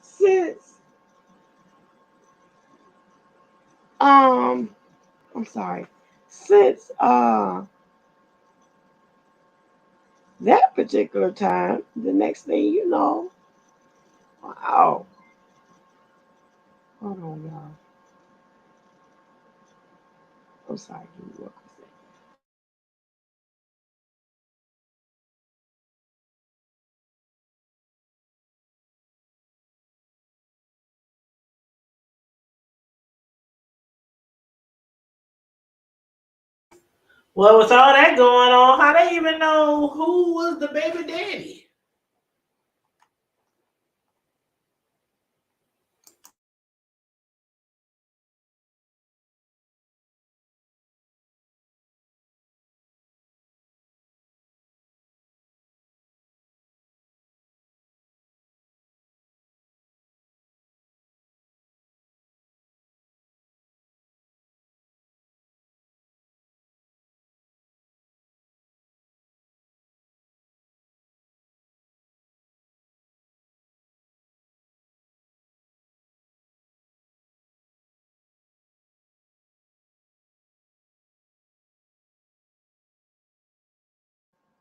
Since I'm sorry. Since that particular time, the next thing you know, wow. Hold on, y'all. I'm sorry, give me 1 second. Well, with all that going on, how they even know who was the baby daddy?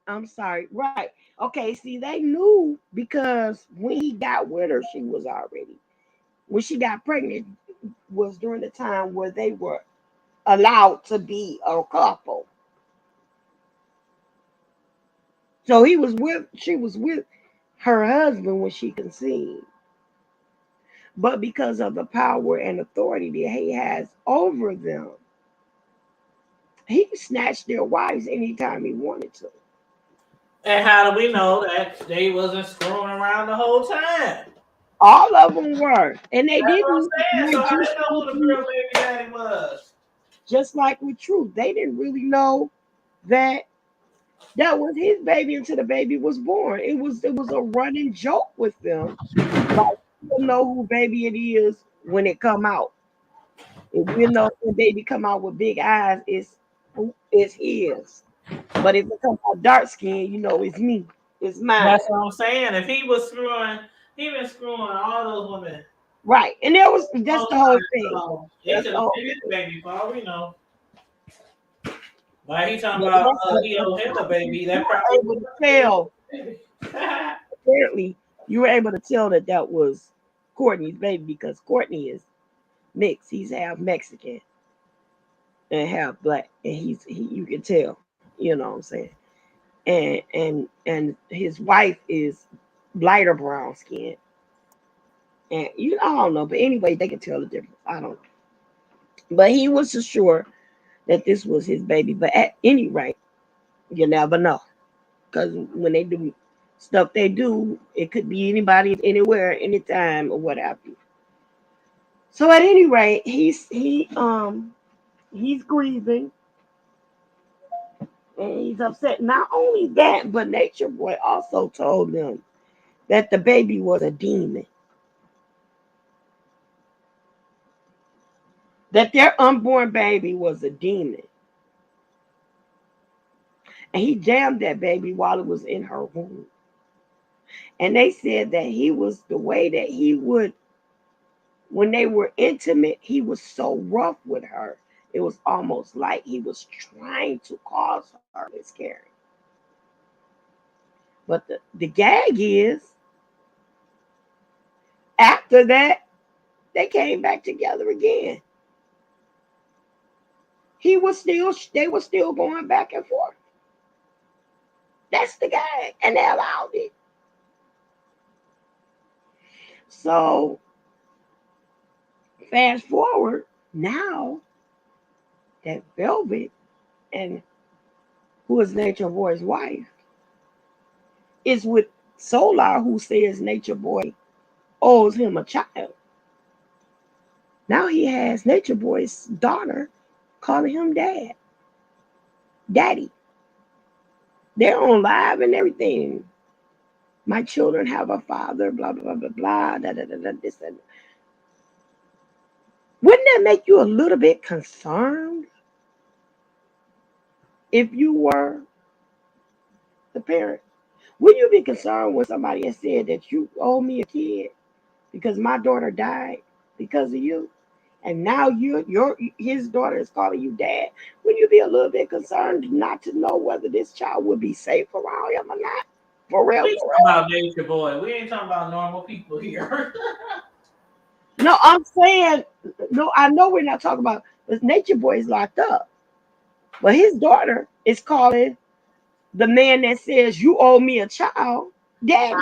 I'm sorry. Right. Okay, see, they knew because when he got with her, when she got pregnant, was during the time where they were allowed to be a couple. So she was with her husband when she conceived. But because of the power and authority that he has over them, he snatched their wives anytime he wanted to. And how do we know that they wasn't screwing around the whole time? All of them were. And they That's what I'm didn't saying. So like how they know who the real baby daddy was? just like with Truth. They didn't really know that that was his baby until the baby was born. It was a running joke with them. Like you know who baby it is when it come out. If you know the baby come out with big eyes, it's his. But if it come out dark skin, you know it's me. It's mine. That's what I'm saying. If he was screwing, he been screwing all those women. Right. And that's All the whole time. thing. So he That's could the have whole been his thing. baby for all we know. Like he talking But about he owed him a baby. you That were probably able to was tell, his baby. apparently, you were able to tell that was Courtney's baby because Courtney is mixed. He's half Mexican and half black. And you can tell, you know what I'm saying? and his wife is lighter brown skin. And I don't know, but anyway, they can tell the difference. I don't know. But he was sure that this was his baby. But at any rate, you never know. Because when they do stuff they do, it could be anybody, anywhere, anytime, or what have you. So at any rate, he's grieving and he's upset. Not only that, but Nature Boy also told them that the baby was a demon. That their unborn baby was a demon. And he jammed that baby while it was in her womb. And they said that he was the way that he would, when they were intimate, he was so rough with her. It was almost like he was trying to cause her miscarriage. But the gag is, after that, they came back together again. They were still going back and forth. That's the gag. And they allowed it. So fast forward now that Velvet, and who is Nature Boy's wife, is with Solar, who says Nature Boy owes him a child. Now he has Nature Boy's daughter calling him daddy. They're on live and everything. My children have a father, blah, blah, blah, blah, da, da, da, da, this and that. Wouldn't that make you a little bit concerned if you were the parent? Would you be concerned when somebody has said that you owe me a kid because my daughter died because of you, and now his daughter is calling you dad? Would you be a little bit concerned not to know whether this child would be safe around him or not? For real, We for talking real. about Nature Boy. We ain't talking about normal people here. No, I'm saying, no, I know we're not talking about, but Nature Boy is locked up. But his daughter is calling the man that says you owe me a child daddy.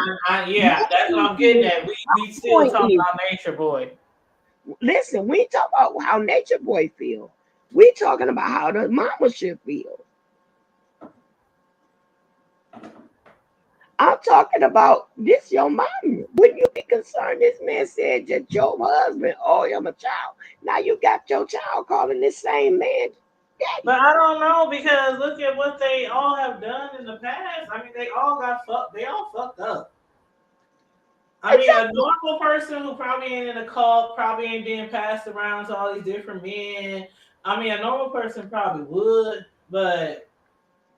Yeah, that's what I'm getting at. We still talking about Nature Boy. Listen, we ain't talking about how Nature Boy feel. We talking about how the mama should feel. I'm talking about this your mama. Wouldn't you be concerned? This man said that your husband owe him a child. Now you got your child calling this same man daddy. But I don't know, because look at what they all have done in the past. I mean, they all got fucked. They all fucked up. I mean, a normal person who probably ain't in a cult, probably ain't being passed around to all these different men. I mean, a normal person probably would, but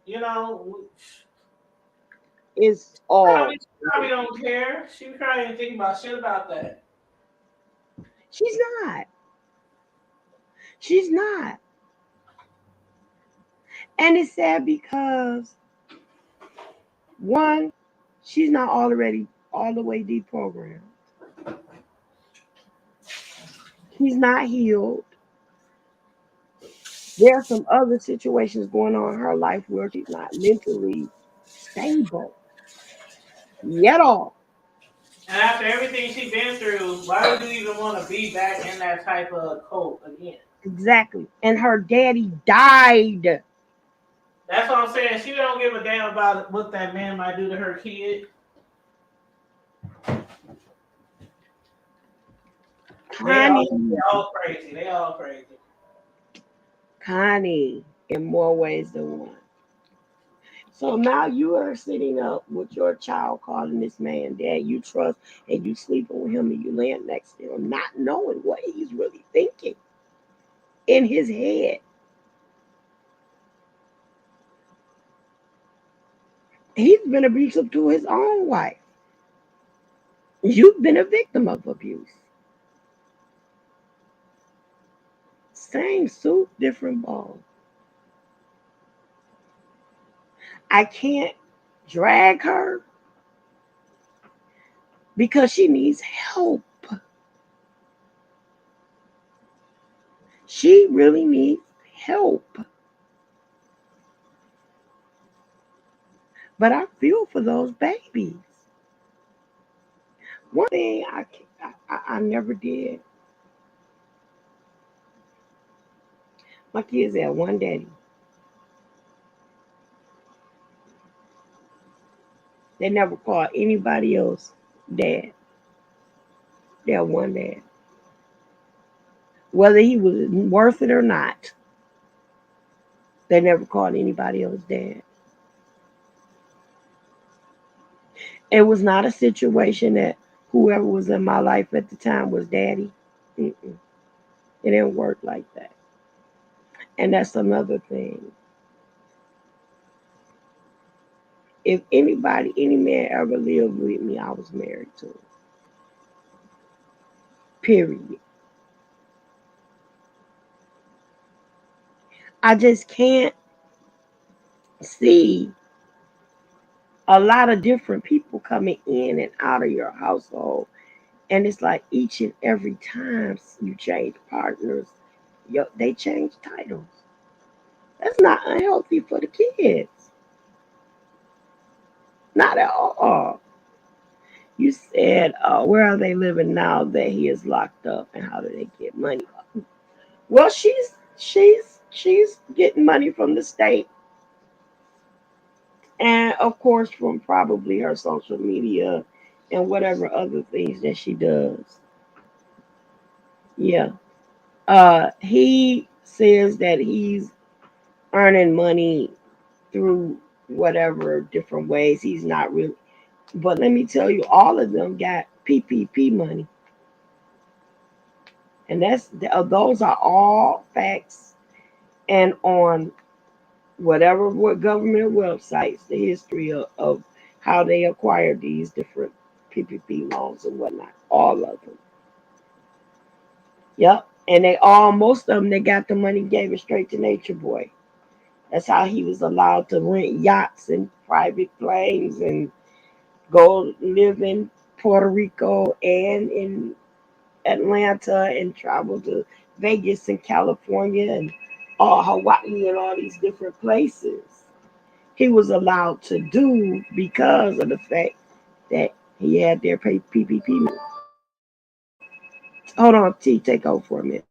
you know, It's all. probably don't care. She probably didn't think about shit about that. She's not. She's not. And it's sad because, one, she's not already all the way deprogrammed. She's not healed. There are some other situations going on in her life where she's not mentally stable yet all. And after everything she's been through, why would you even want to be back in that type of cult again? Exactly. And her daddy died. That's what I'm saying. She don't give a damn about what that man might do to her kid. Connie. They all crazy. They all crazy. Connie, in more ways than one. So now you are sitting up with your child calling this man dad you trust, and you sleeping with him and you laying next to him, not knowing what he's really thinking in his head. He's been abusive to his own wife. You've been a victim of abuse. Same suit, different ball. I can't drag her because she needs help. She really needs help. But I feel for those babies. One thing I never did. My kids had one daddy. They never called anybody else dad. They had one dad. Whether he was worth it or not, they never called anybody else dad. It was not a situation that whoever was in my life at the time was daddy. Mm-mm. It didn't work like that. And that's another thing. If anybody, any man ever lived with me, I was married to him. Period. I just can't see a lot of different people coming in and out of your household. And it's like each and every time you change partners, they change titles. That's not unhealthy for the kids. Not at all. You said, where are they living now that he is locked up, and how do they get money? Well, she's getting money from the state, and of course from probably her social media and whatever other things that she does. Yeah. He says that he's earning money through whatever different ways. He's not really, but let me tell you, all of them got PPP money, and those are all facts. And on whatever what government websites, the history of how they acquired these different PPP loans and whatnot, all of them. Yep. And most of them, they got the money, gave it straight to Nature Boy. That's how he was allowed to rent yachts and private planes and go live in Puerto Rico and in Atlanta and travel to Vegas and California and Hawaii and all these different places. He was allowed to do because of the fact that he had their PPP money. Hold on, T, take over for a minute.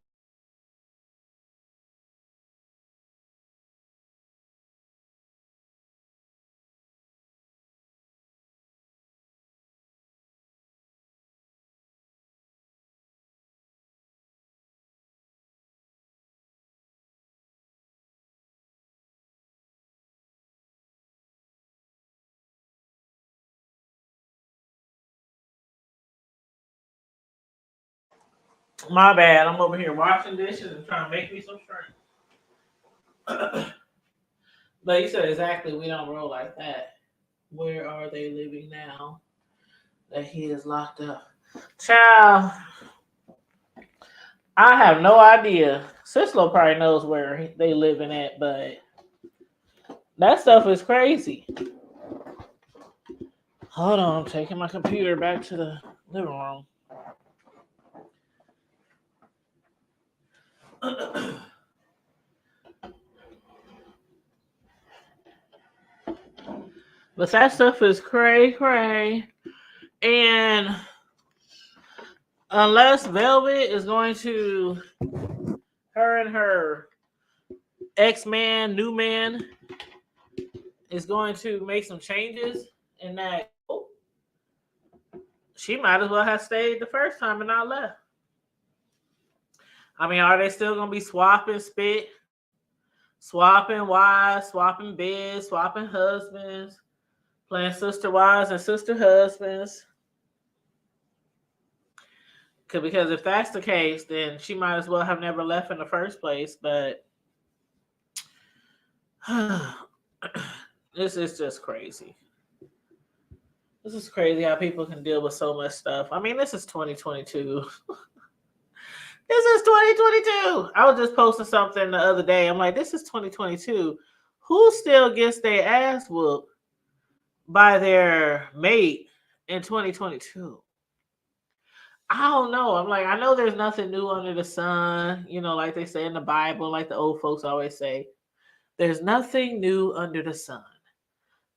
My bad. I'm over here washing dishes and trying to make me some shrimp. But you said exactly, we don't roll like that. Where are they living now that he is locked up? Child, I have no idea. Cicelo probably knows where they living at, but that stuff is crazy. Hold on, I'm taking my computer back to the living room. But that stuff is cray. And unless Velvet is going to, her and her ex-man, new man, is going to make some changes in that, she might as well have stayed the first time and not left. I mean, are they still going to be swapping spit, swapping wives, swapping beds, swapping husbands, playing sister wives and sister husbands? Because if that's the case, then she might as well have never left in the first place. But this is just crazy. This is crazy how people can deal with so much stuff. I mean, this is 2022. This is 2022. I was just posting something the other day. I'm like, this is 2022. Who still gets their ass whooped by their mate in 2022? I don't know. I'm like, I know there's nothing new under the sun. You know, like they say in the Bible, like the old folks always say, there's nothing new under the sun.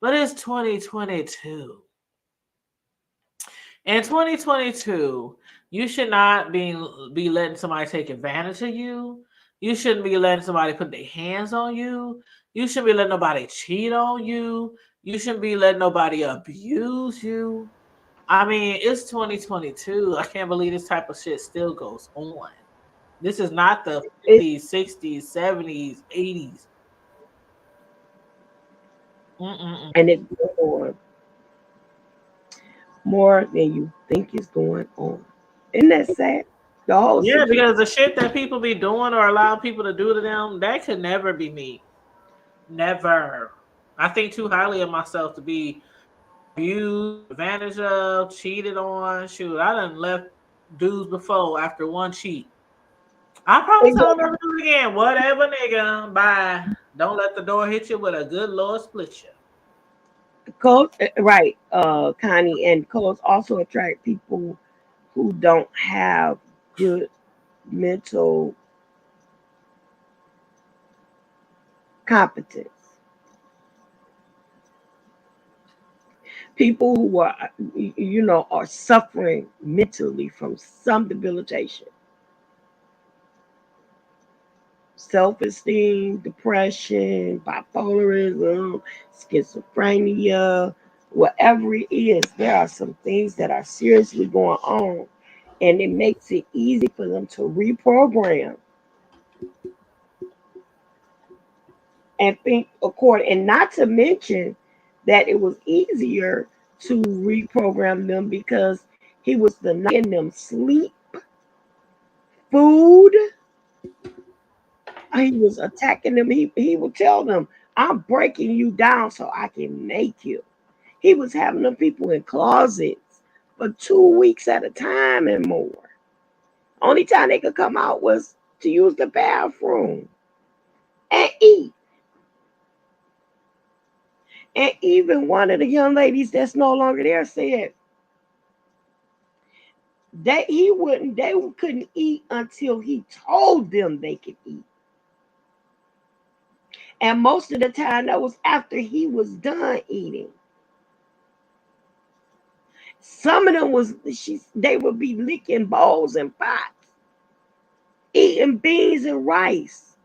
But it's 2022. In 2022, you should not be letting somebody take advantage of you. You shouldn't be letting somebody put their hands on you. You shouldn't be letting nobody cheat on you. You shouldn't be letting nobody abuse you. I mean, it's 2022. I can't believe this type of shit still goes on. This is not the It, 50s, 60s, 70s, 80s. Mm-mm-mm. and it's going on more than you think is going on. Isn't that sad? The whole Yeah, situation. because the shit that people be doing or allow people to do to them, that could never be me. Never. I think too highly of myself to be abused, advantage of, cheated on. Shoot, I done left dudes before after one cheat. I probably tell them never do it again. Whatever, nigga. Bye. Don't let the door hit you with a good Lord split you. Coach, right, Connie, and coach also attract people who don't have good mental competence. People who are, are suffering mentally from some debilitation, self-esteem, depression, bipolarism, schizophrenia, whatever it is. There are some things that are seriously going on, and it makes it easy for them to reprogram and think according, and not to mention that it was easier to reprogram them because he was denying them sleep, food. He was attacking them. He would tell them, I'm breaking you down so I can make you. He was having them people in closets for 2 weeks at a time and more. Only time they could come out was to use the bathroom and eat. And even one of the young ladies that's no longer there said that they couldn't eat until he told them they could eat. And most of the time that was after he was done eating. Some of them they would be licking bowls and pots, eating beans and rice,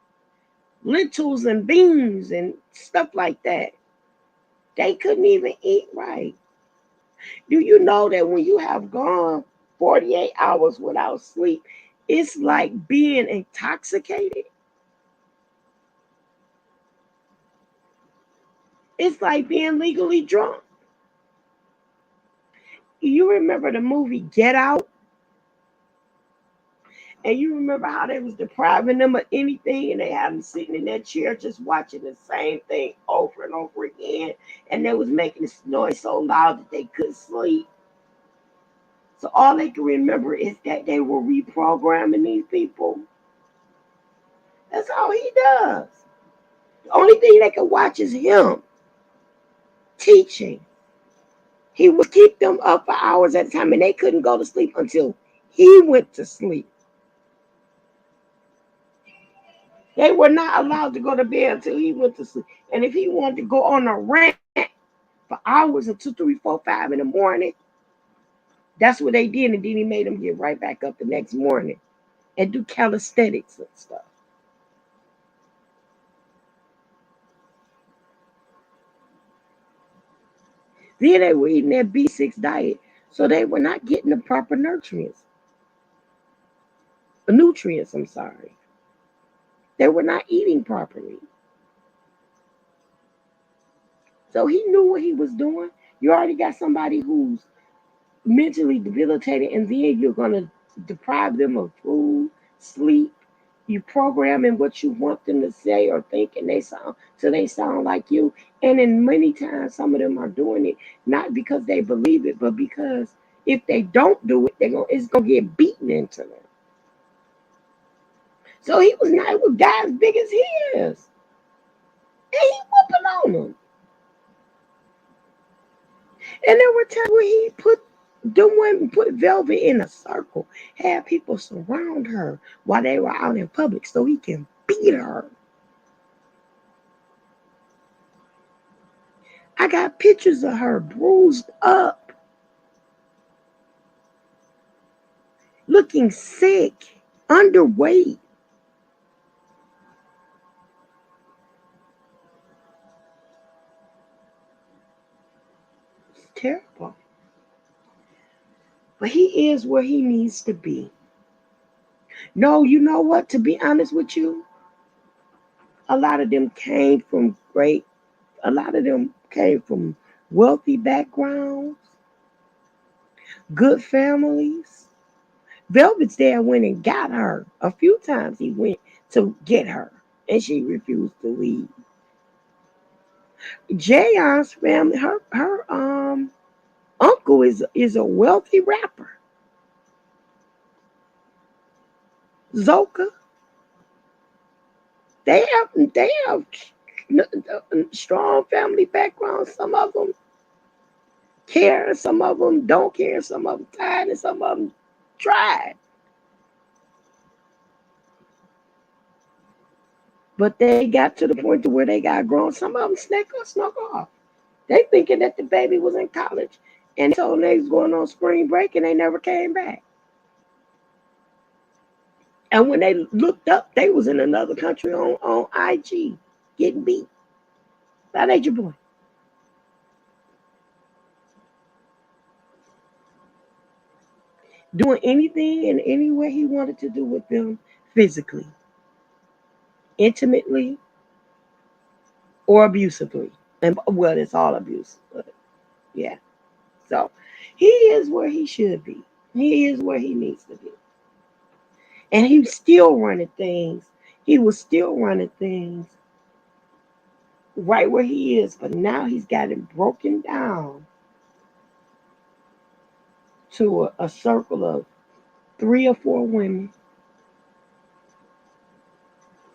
lentils and beans and stuff like that. They couldn't even eat right. Do you know that when you have gone 48 hours without sleep, it's like being intoxicated? It's like being legally drunk. You remember the movie Get Out? And you remember how they was depriving them of anything and they had them sitting in that chair just watching the same thing over and over again. And they was making this noise so loud that they couldn't sleep. So all they can remember is that they were reprogramming these people. That's all he does. The only thing they can watch is him teaching. He would keep them up for hours at a time and they couldn't go to sleep until he went to sleep. They were not allowed to go to bed until he went to sleep. And if he wanted to go on a rant for hours until 3, 4, 5 in the morning, that's what they did. And then he made them get right back up the next morning and do calisthenics and stuff. Then they were eating their B6 diet, so they were not getting the proper nutrients. I'm sorry. They were not eating properly. So he knew what he was doing. You already got somebody who's mentally debilitated, and then you're going to deprive them of food, sleep. You programming what you want them to say or think, and they sound like you. And in many times, some of them are doing it not because they believe it, but because if they don't do it, it's gonna get beaten into them. So he was not with guys big as he is, and he whooping on them. And there were times where he put Velvet in a circle, had people surround her while they were out in public so he can beat her. I got pictures of her bruised up, looking sick, underweight. It's terrible. But he is where he needs to be. No, you know what? To be honest with you, a lot of them came from a lot of them came from wealthy backgrounds, good families. Velvet's dad went and got her. A few times he went to get her, and she refused to leave. Jayon's family, her uncle is a wealthy rapper. Zoka, they have strong family backgrounds. Some of them care, some of them don't care, some of them tired, and some of them tried. But they got to the point to where they got grown. Some of them snuck off. They thinking that the baby was in college, and they told them they was going on spring break, and they never came back. And when they looked up, they was in another country on IG getting beat. That ain't your boy. Doing anything and any way he wanted to do with them physically, intimately, or abusively. And well, it's all abuse, but yeah. So he is where he should be. He is where he needs to be. And he's still running things. He was still running things right where he is, but now he's got it broken down to a circle of 3 or 4 women,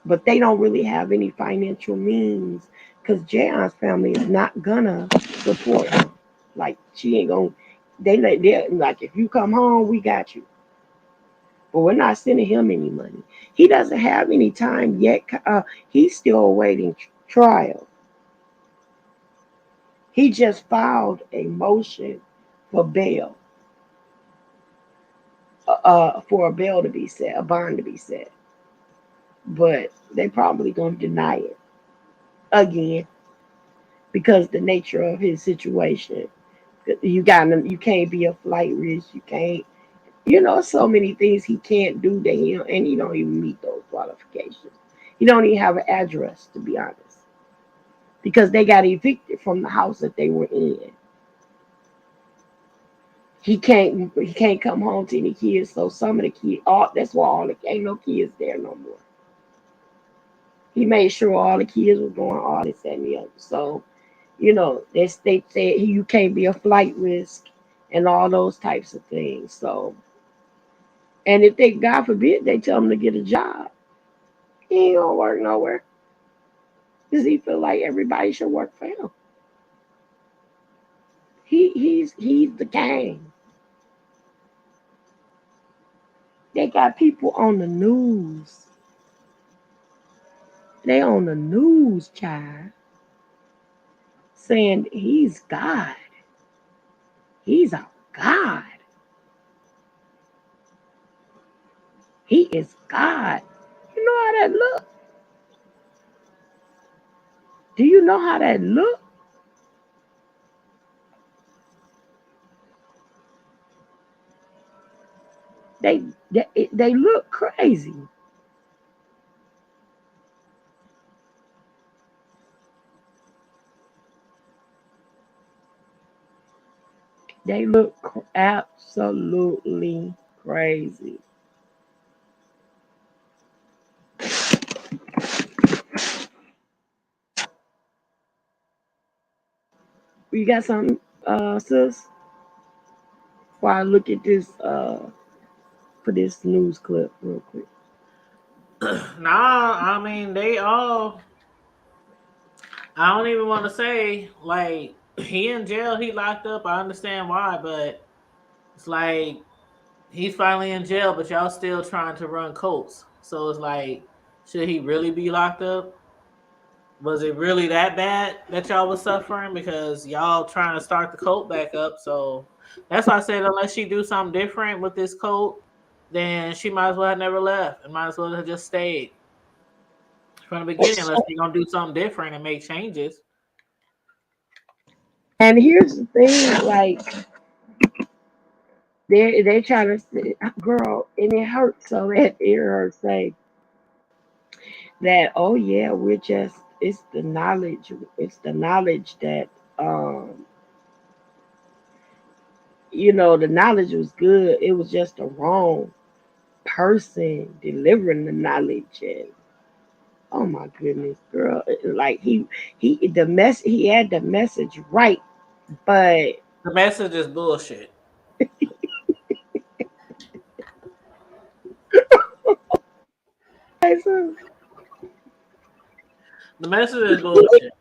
but they don't really have any financial means because Jayon's family is not gonna support him. Like she ain't gonna. They like if you come home, we got you, but we're not sending him any money. He doesn't have any time yet. He's still awaiting trial. He just filed a motion for bail, for a bail to be set, a bond to be set, but they probably gonna deny it again because the nature of his situation. You can't be a flight risk. You can't. So many things he can't do that and he don't even meet those qualifications. He don't even have an address, to be honest, because they got evicted from the house that they were in. He can't come home to any kids. So some of the kids, that's why ain't no kids there no more. He made sure all the kids were going all this and the other. So they said you can't be a flight risk and all those types of things. So, and if they, God forbid, they tell him to get a job, he ain't gonna work nowhere because he feel like everybody should work for him. He's the king. They got people on the news. They on the news, child, saying he's God. He's our God. He is God. You know how that look? Do you know how that look? They look crazy. They look absolutely crazy. You got something, sis? While I look at this, for this news clip real quick. Nah, I mean they all. I don't even want to say like he in jail, he locked up. I understand why, but it's like he's finally in jail, but y'all still trying to run Colts. So it's like, should he really be locked up? Was it really that bad that y'all was suffering? Because y'all trying to start the cult back up. So that's why I said unless she do something different with this cult, then she might as well have never left and might as well have just stayed from the beginning. Unless she's gonna do something different and make changes. And here's the thing, like they try to say, girl, and it hurts so that it hear her say that, oh yeah, we're just it's the knowledge that um the knowledge was good. It was just the wrong person delivering the knowledge. And oh my goodness, girl, like he had the message right, but The message is bullshit. so, The message is bullshit.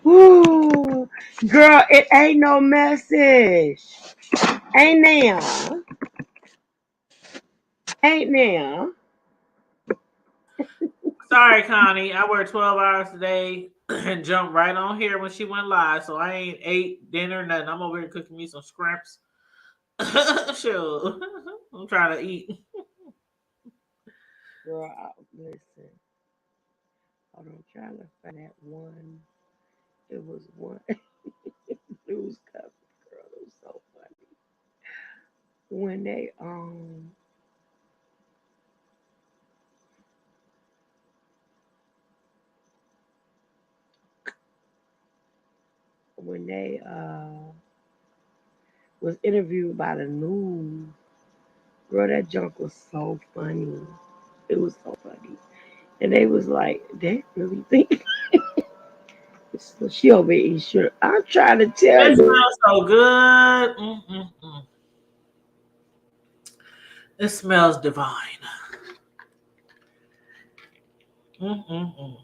Ooh, girl, it ain't no message. Ain't now. Ain't now. Sorry, Connie. I work 12 hours a day and jumped right on here when she went live. So I ain't ate dinner, nothing. I'm over here cooking me some scrimps. Sure. I'm trying to eat. Girl, listen. Hold on, trying to find that one. It was one news cover, girl. It was so funny. When they when they was interviewed by the news, girl, that junk was so funny. It was so funny. And they was like, they really think she over here sure. I'm trying to tell It you. smells so good. It smells divine. Mm-mm-mm.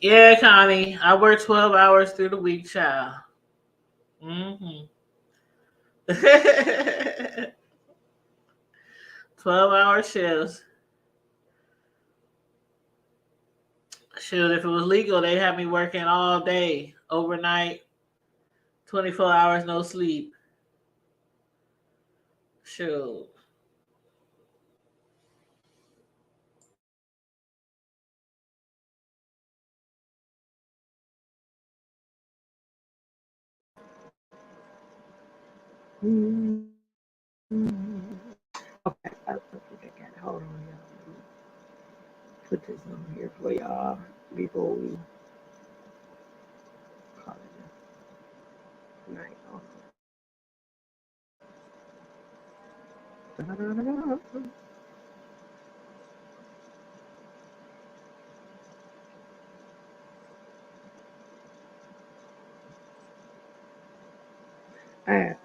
Yeah, Connie. I work 12 hours through the week, child. Mm-hmm. 12-hour shifts. Shoot, if it was legal, they'd have me working all day, overnight, 24 hours, no sleep. Shoot. Mm. Okay, I think I got it. Hold on, y'all. Let me put this on here for y'all before we call it a night.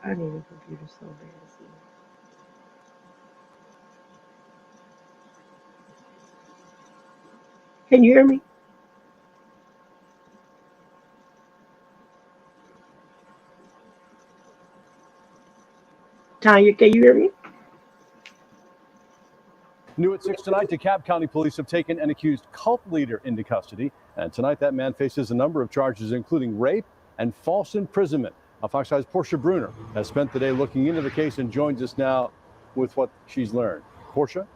I need a computer so bad. See. Can you hear me? Tanya, can you hear me? New at 6 tonight, DeKalb County Police have taken an accused cult leader into custody. And tonight, that man faces a number of charges, including rape and false imprisonment. Fox 5's Portia Bruner has spent the day looking into the case and joins us now with what she's learned. Portia?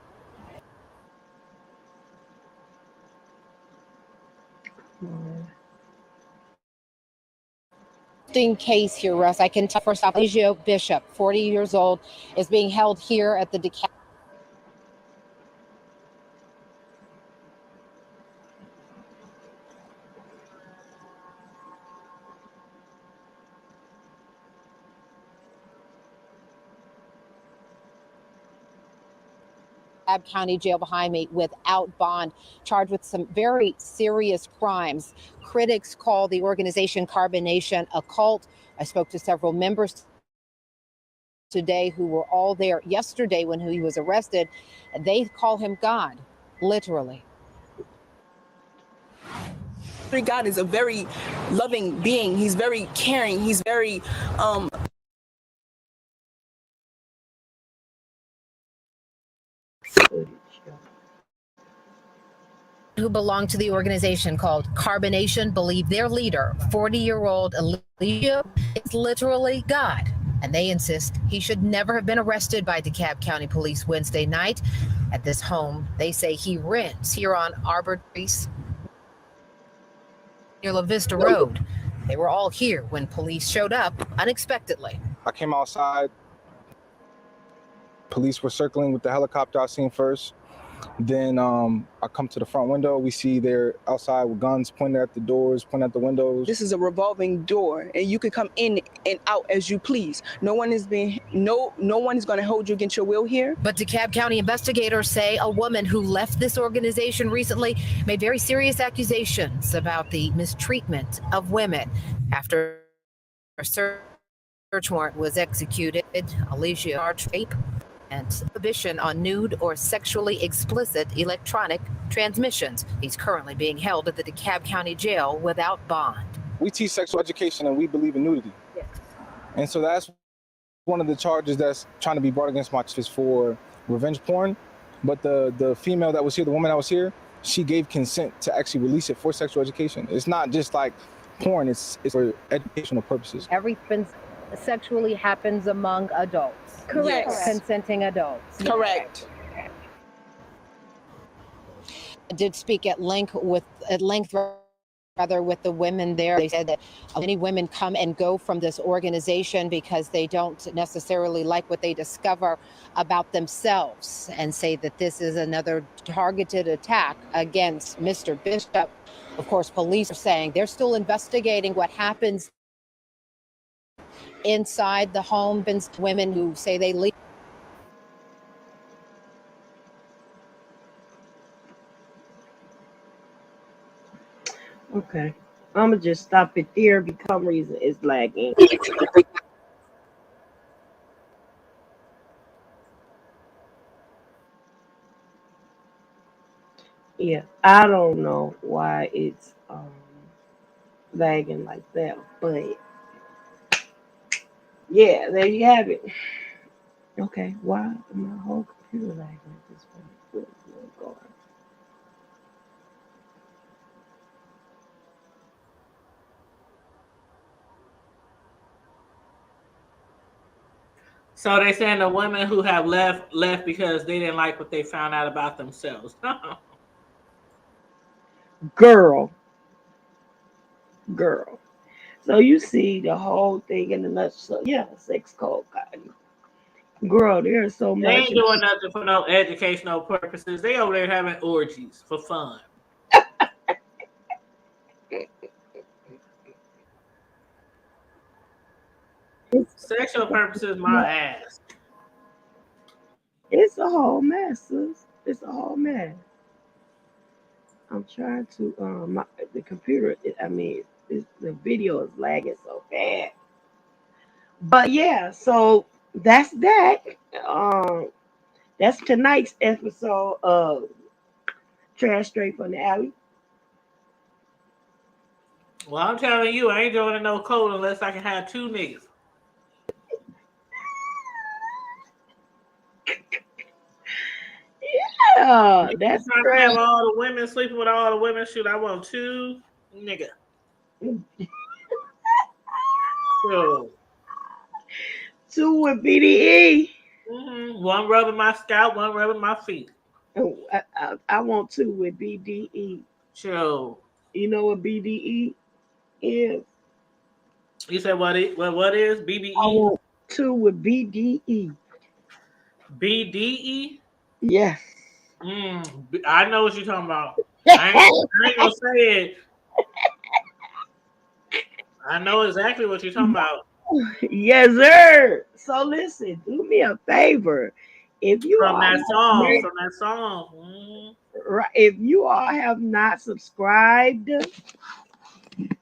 Case here, Russ. I can tell first off, Eligio Bishop, 40 years old, is being held here at the DeKalb County Jail behind me without bond, charged with some very serious crimes. Critics call the organization Carbon Nation a cult. I spoke to several members today who were all there yesterday when he was arrested. They call him God, literally. God is a very loving being. He's very caring. He's very who belong to the organization called Carbonation believe their leader, 40-year-old Alicia, is literally God. And they insist he should never have been arrested by DeKalb County Police Wednesday night at this home they say he rents here on Arbor Trees near La Vista Road. They were all here when police showed up unexpectedly. I came outside. Police were circling with the helicopter I seen first. Then I come to the front window. We see they're outside with guns pointed at the doors, pointing at the windows. This is a revolving door, and you can come in and out as you please. No one is going to hold you against your will here. But DeKalb County investigators say a woman who left this organization recently made very serious accusations about the mistreatment of women. After a search warrant was executed, Alicia charged rape and prohibition on nude or sexually explicit electronic transmissions. He's currently being held at the DeKalb County Jail without bond. We teach sexual education and we believe in nudity. Yes. And so that's one of the charges that's trying to be brought against my is for revenge porn. But the female that was here, the woman that was here, she gave consent to actually release it for sexual education. It's not just like porn, it's for educational purposes. Everything sexually happens among adults. Correct. Yes. Consenting adults. Correct. I did speak at length with the women there. They said that many women come and go from this organization because they don't necessarily like what they discover about themselves, and say that this is another targeted attack against Mr. Bishop. Of course, police are saying they're still investigating what happens inside the home. Women who say they leave. Okay, I'm gonna just stop it there because some reason it's lagging. Yeah, I don't know why it's lagging like that, but yeah, there you have it. Okay, why my whole computer lagging at this point? What's going on? So they saying the women who have left because they didn't like what they found out about themselves. Girl. So you see the whole thing in a nutshell. Yeah, sex code. Girl, there's so much. They ain't doing nothing for no educational purposes. They over there having orgies for fun. Sexual purposes, my ass. It's a whole mess, sis. It's a whole mess. I'm trying to the computer. The video is lagging so bad. But yeah, so that's that. That's tonight's episode of Trash Straight from the Alley. Well, I'm telling you, I ain't doing no code unless I can have two niggas. Yeah, that's trying to have all the women sleeping with all the women. Shoot, I want two nigga. So, two with BDE. One rubbing my scalp, one rubbing my feet. Oh, I want two with BDE. Sure. You know what BDE is? You said what is BBE? I want two with BDE. BDE? Yes. I know what you're talking about. I ain't gonna say it. I know exactly what you're talking about. Yes, sir. So listen, do me a favor. If you from that song. Right. If you all have not subscribed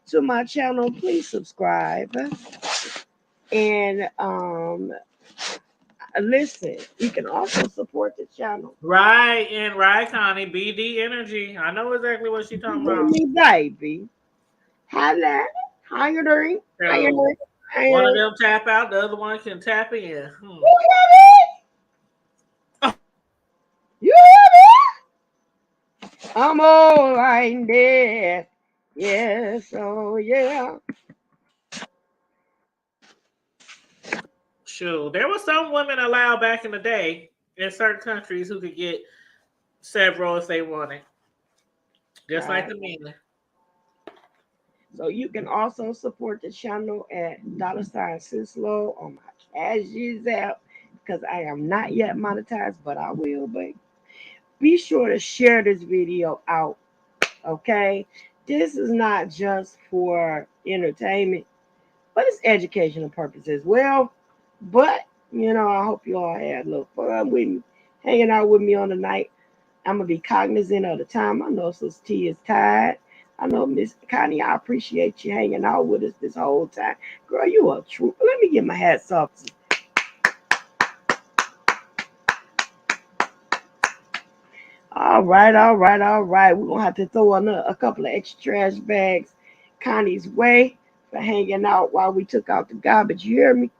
to my channel, please subscribe. And Listen, you can also support the channel. Right, and right, Connie. BD Energy. I know exactly what she's talking about. Me, baby. Holla. How you doing? How you So, doing? How you one of doing? them tap out, the other one can tap in. You hear me? You hear me? I'm all right there. Yes, oh yeah. Sure. There were some women allowed back in the day in certain countries who could get several if they wanted. Just like the men. So you can also support the channel at $Sislo on my Cashes app because I am not yet monetized, but I will be. Be sure to share this video out, okay? This is not just for entertainment, but it's educational purposes as well. But, I hope you all had a little fun with me, hanging out with me on the night. I'm going to be cognizant of the time. I know Sis T is tired. I know Miss Connie, I appreciate you hanging out with us this whole time. Girl, you are true. Let me get my hats off. All right, all right, all right. We're going to have to throw a couple of extra trash bags Connie's way for hanging out while we took out the garbage. You hear me?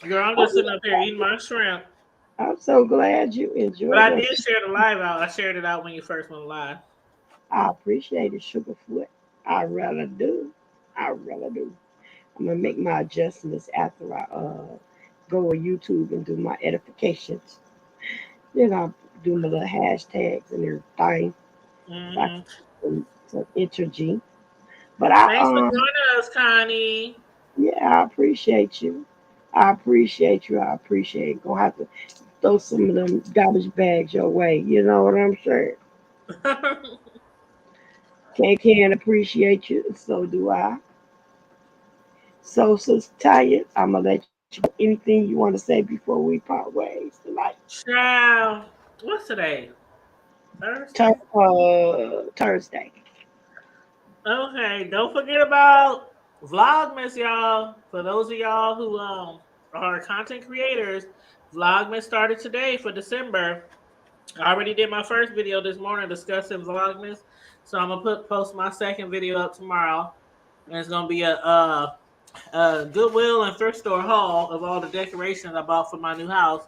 Girl, I'm just sitting up here eating my shrimp. I'm so glad you enjoyed it. But I did share the live out. I shared it out when you first went live. I appreciate it, Sugarfoot. I really do. I really do. I'm going to make my adjustments after I go on YouTube and do my edifications. Then I'll do my little hashtags and everything. Some energy. But Thanks for joining us, Connie. Yeah, I appreciate you. I appreciate you. I appreciate it. Gonna have to throw some of them garbage bags your way. You know what I'm saying? Can't appreciate you, and so do I. So, Sister Tanya, I'm gonna let you anything you want to say before we part ways tonight. Ciao. What's today? Thursday. Thursday. Okay, don't forget about Vlogmas, y'all. For those of y'all who are content creators, Vlogmas started today for December. I already did my first video this morning discussing Vlogmas, so I'm gonna post my second video up tomorrow, and it's gonna be a Goodwill and thrift store haul of all the decorations I bought for my new house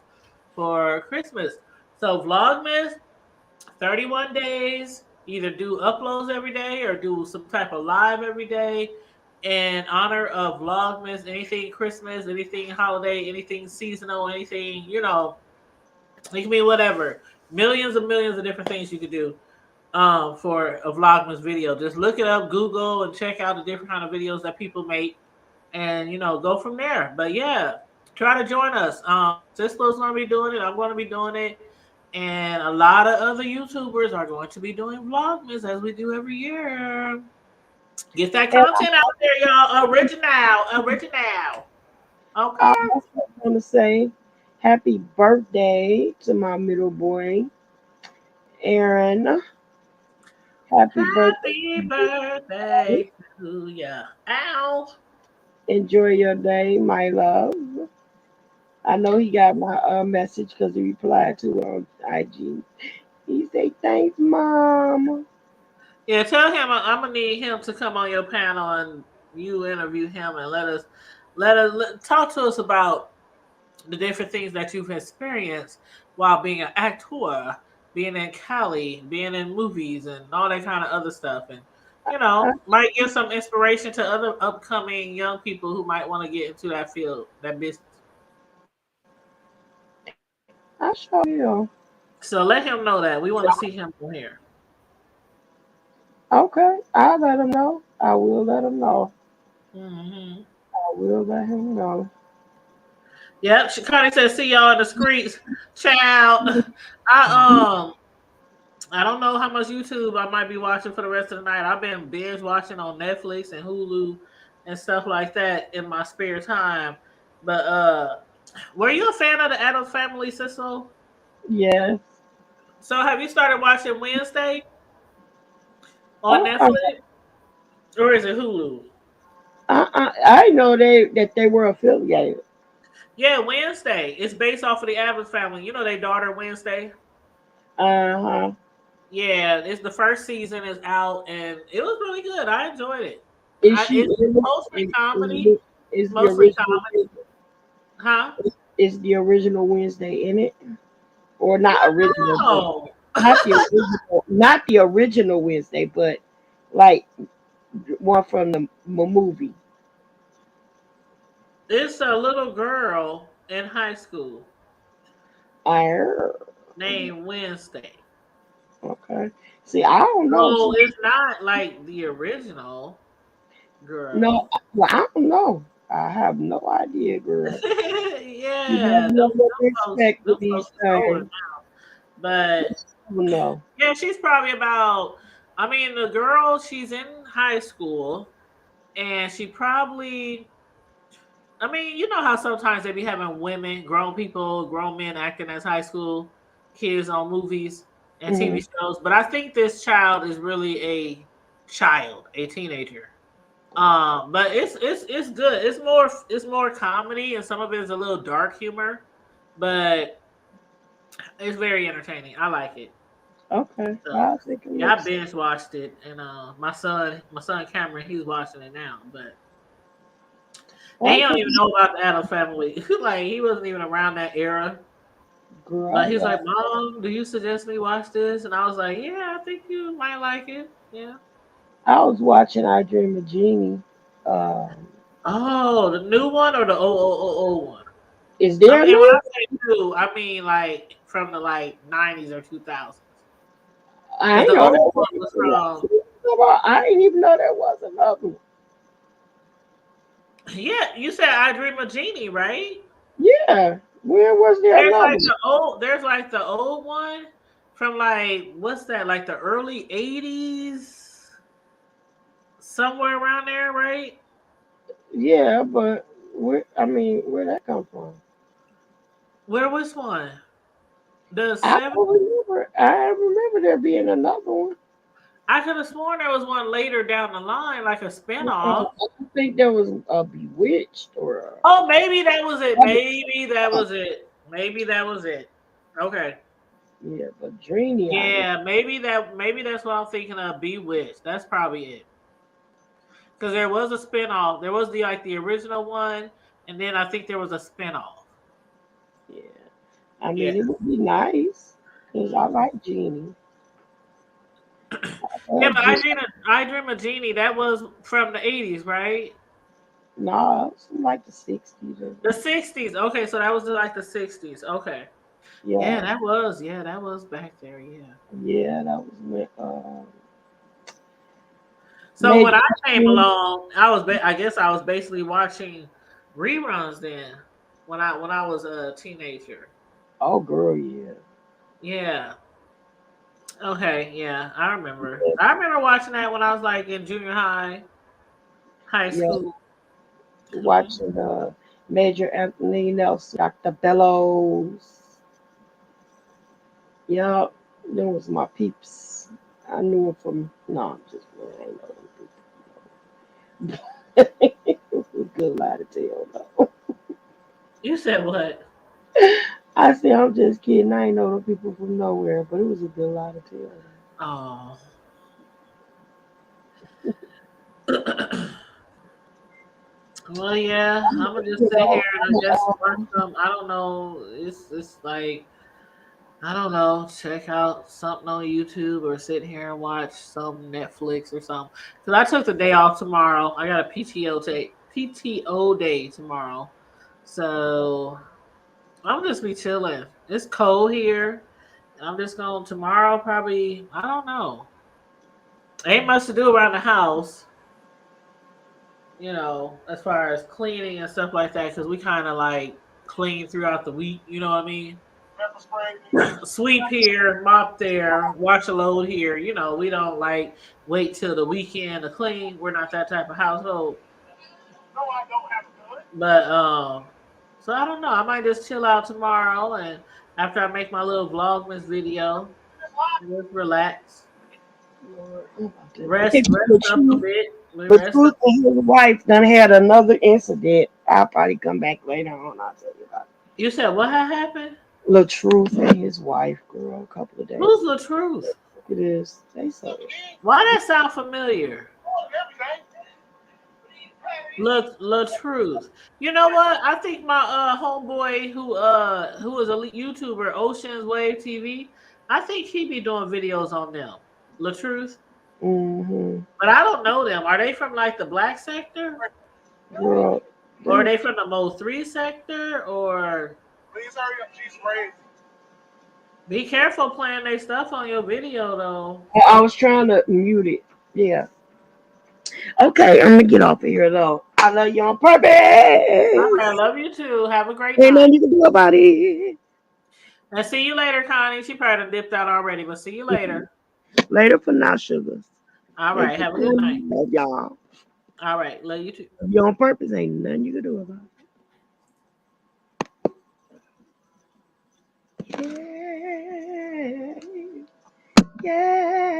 for Christmas. So Vlogmas, 31 days. Either do uploads every day or do some type of live every day in honor of Vlogmas, anything Christmas, anything holiday, anything seasonal, anything, it can be whatever. Millions of different things you could do for a Vlogmas video. Just look it up, Google, and check out the different kind of videos that people make and, go from there. But yeah, try to join us. Sislo's going to be doing it. I'm going to be doing it. And a lot of other YouTubers are going to be doing Vlogmas as we do every year. Get that content out there, y'all. Original. Okay. I also want to say happy birthday to my middle boy, Aaron. Happy birthday to ya. Ow. Enjoy your day, my love. I know he got my message because he replied to on IG. He said, "Thanks, Mom." Yeah, tell him I'm gonna need him to come on your panel and you interview him and let us talk to us about the different things that you've experienced while being an actor, being in Cali, being in movies, and all that kind of other stuff, and might give some inspiration to other upcoming young people who might want to get into that field, that business. I sure will. So let him know that we want to see him on here. Okay, I'll let him know. I will let him know. Mm-hmm. I will let him know. Yep, Shikani says, "See y'all in the streets." Child, I don't know how much YouTube I might be watching for the rest of the night. I've been binge watching on Netflix and Hulu and stuff like that in my spare time. But were you a fan of the Addams Family, Sissel? Yes. So have you started watching Wednesday on Netflix, or is it Hulu? I know that they were affiliated. Yeah, Wednesday. It's based off of the Addams Family. You know their daughter Wednesday. Uh-huh. Yeah, it's the first season is out, and it was really good. I enjoyed it. Is she It's in it? mostly comedy. Is the Mostly original comedy. Huh? is the original Wednesday in it? Or not original? No. Not the original Wednesday, but like one from the movie. It's a little girl in high school I named Wednesday. Okay. See, I don't know. So it's not like the original girl. No, well, I don't know. I have no idea, girl. Yeah. You never know what to expect with these things. But No. yeah, she's probably about. I mean, the girl, she's in high school, and she probably. I mean, you know how sometimes they be having women, grown people, grown men acting as high school kids on movies and TV shows, but I think this child is really a child, a teenager. But it's good. It's more comedy, and some of it is a little dark humor, but it's very entertaining. I like it. Okay. So, I think yeah, I binge watched it, and my son Cameron, he's watching it now, but. And he don't even know about the Addams Family. Like he wasn't even around that era. Girl, But he's like, "Mom, do you suggest me watch this?" And I was like, "Yeah, I think you might like it." Yeah. I was watching I Dream of Jeannie. Oh, the new one or the old one? Is there I mean, a when new? I say new, I mean like from the 90s or 2000s. I The know old that one was from. I didn't even know there was another one. Yeah, you said I Dream of Jeannie, right? Yeah. Where was there There's another like the old. There's like the old one from like what's that? Like the early 80s, somewhere around there, right? Yeah, but where'd that come from? Where was one? The I 70s. don't remember. I remember there being another one. I could have sworn there was one later down the line, like a spinoff. I think there was a Bewitched or. Oh, maybe that was it. Maybe that was it. Maybe that was it. Okay. Yeah, but Dreamy. Yeah, maybe that's what I'm thinking of. Bewitched. That's probably it. Because there was a spinoff. There was the original one, and then I think there was a spinoff. Yeah. I mean, it would be nice because I like Jeannie. Yeah, but I Dream of Jeannie, that was from the 80s, right? No, it's from like the 60s. The 60s. Okay, so that was like the 60s. Okay. Yeah. that was back there, yeah. Yeah, that was So when I came along, I guess I was basically watching reruns then when I was a teenager. Oh, girl, yeah. Yeah. Okay, yeah, I remember. I remember watching that when I was like in junior high school. Watching Major Anthony Nelson, Dr. Bellows. Yup, them was my peeps. I knew him from. No, I'm just playing. I know them people. It was a good lie to tell, though. You said what? I said I'm just kidding. I ain't know them people from nowhere, but it was a good lie to tell. Oh. Well, yeah, I'm gonna just sit here and I guess watch some. I don't know. It's like I don't know. Check out something on YouTube or sit here and watch some Netflix or something. Because I took the day off tomorrow. I got a PTO day tomorrow, so I'm just be chilling. It's cold here. I'm just going tomorrow. Probably I don't know. Ain't much to do around the house. You know, as far as cleaning and stuff like that, because we kind of like clean throughout the week. You know what I mean? Sweep here, mop there, wash a load here. You know, we don't like wait till the weekend to clean. We're not that type of household. But so I don't know. I might just chill out tomorrow, and after I make my little Vlogmas video, just relax, rest up a bit. But Truth and his wife done had another incident I'll probably come back later on. I'll tell you about it. You said what had happened? LaTruth and his wife, girl, a couple of days. Who's LaTruth? It is. They say. Why that sound familiar? LaTruth. You know what? I think my homeboy who is a YouTuber, Ocean's Wave TV, I think he be doing videos on them. LaTruth. Mm-hmm. But I don't know them. Are they from like the black sector? Girl, Or are they from the Mo3 sector? Or Please hurry up, she's sprayed. be careful playing their stuff on your video though. I was trying to mute it. Yeah. Okay, I'm gonna get off of here though. I love you on purpose. All right, I love you too. Have a great Ain't night. nothing you can do about it. And see you later, Connie. She probably done dipped out already, but see you later. Later for now, sugars. All right, have a good night. Love y'all. All right, love you too. If you're on purpose, ain't nothing you can do about it. Yeah. Yeah.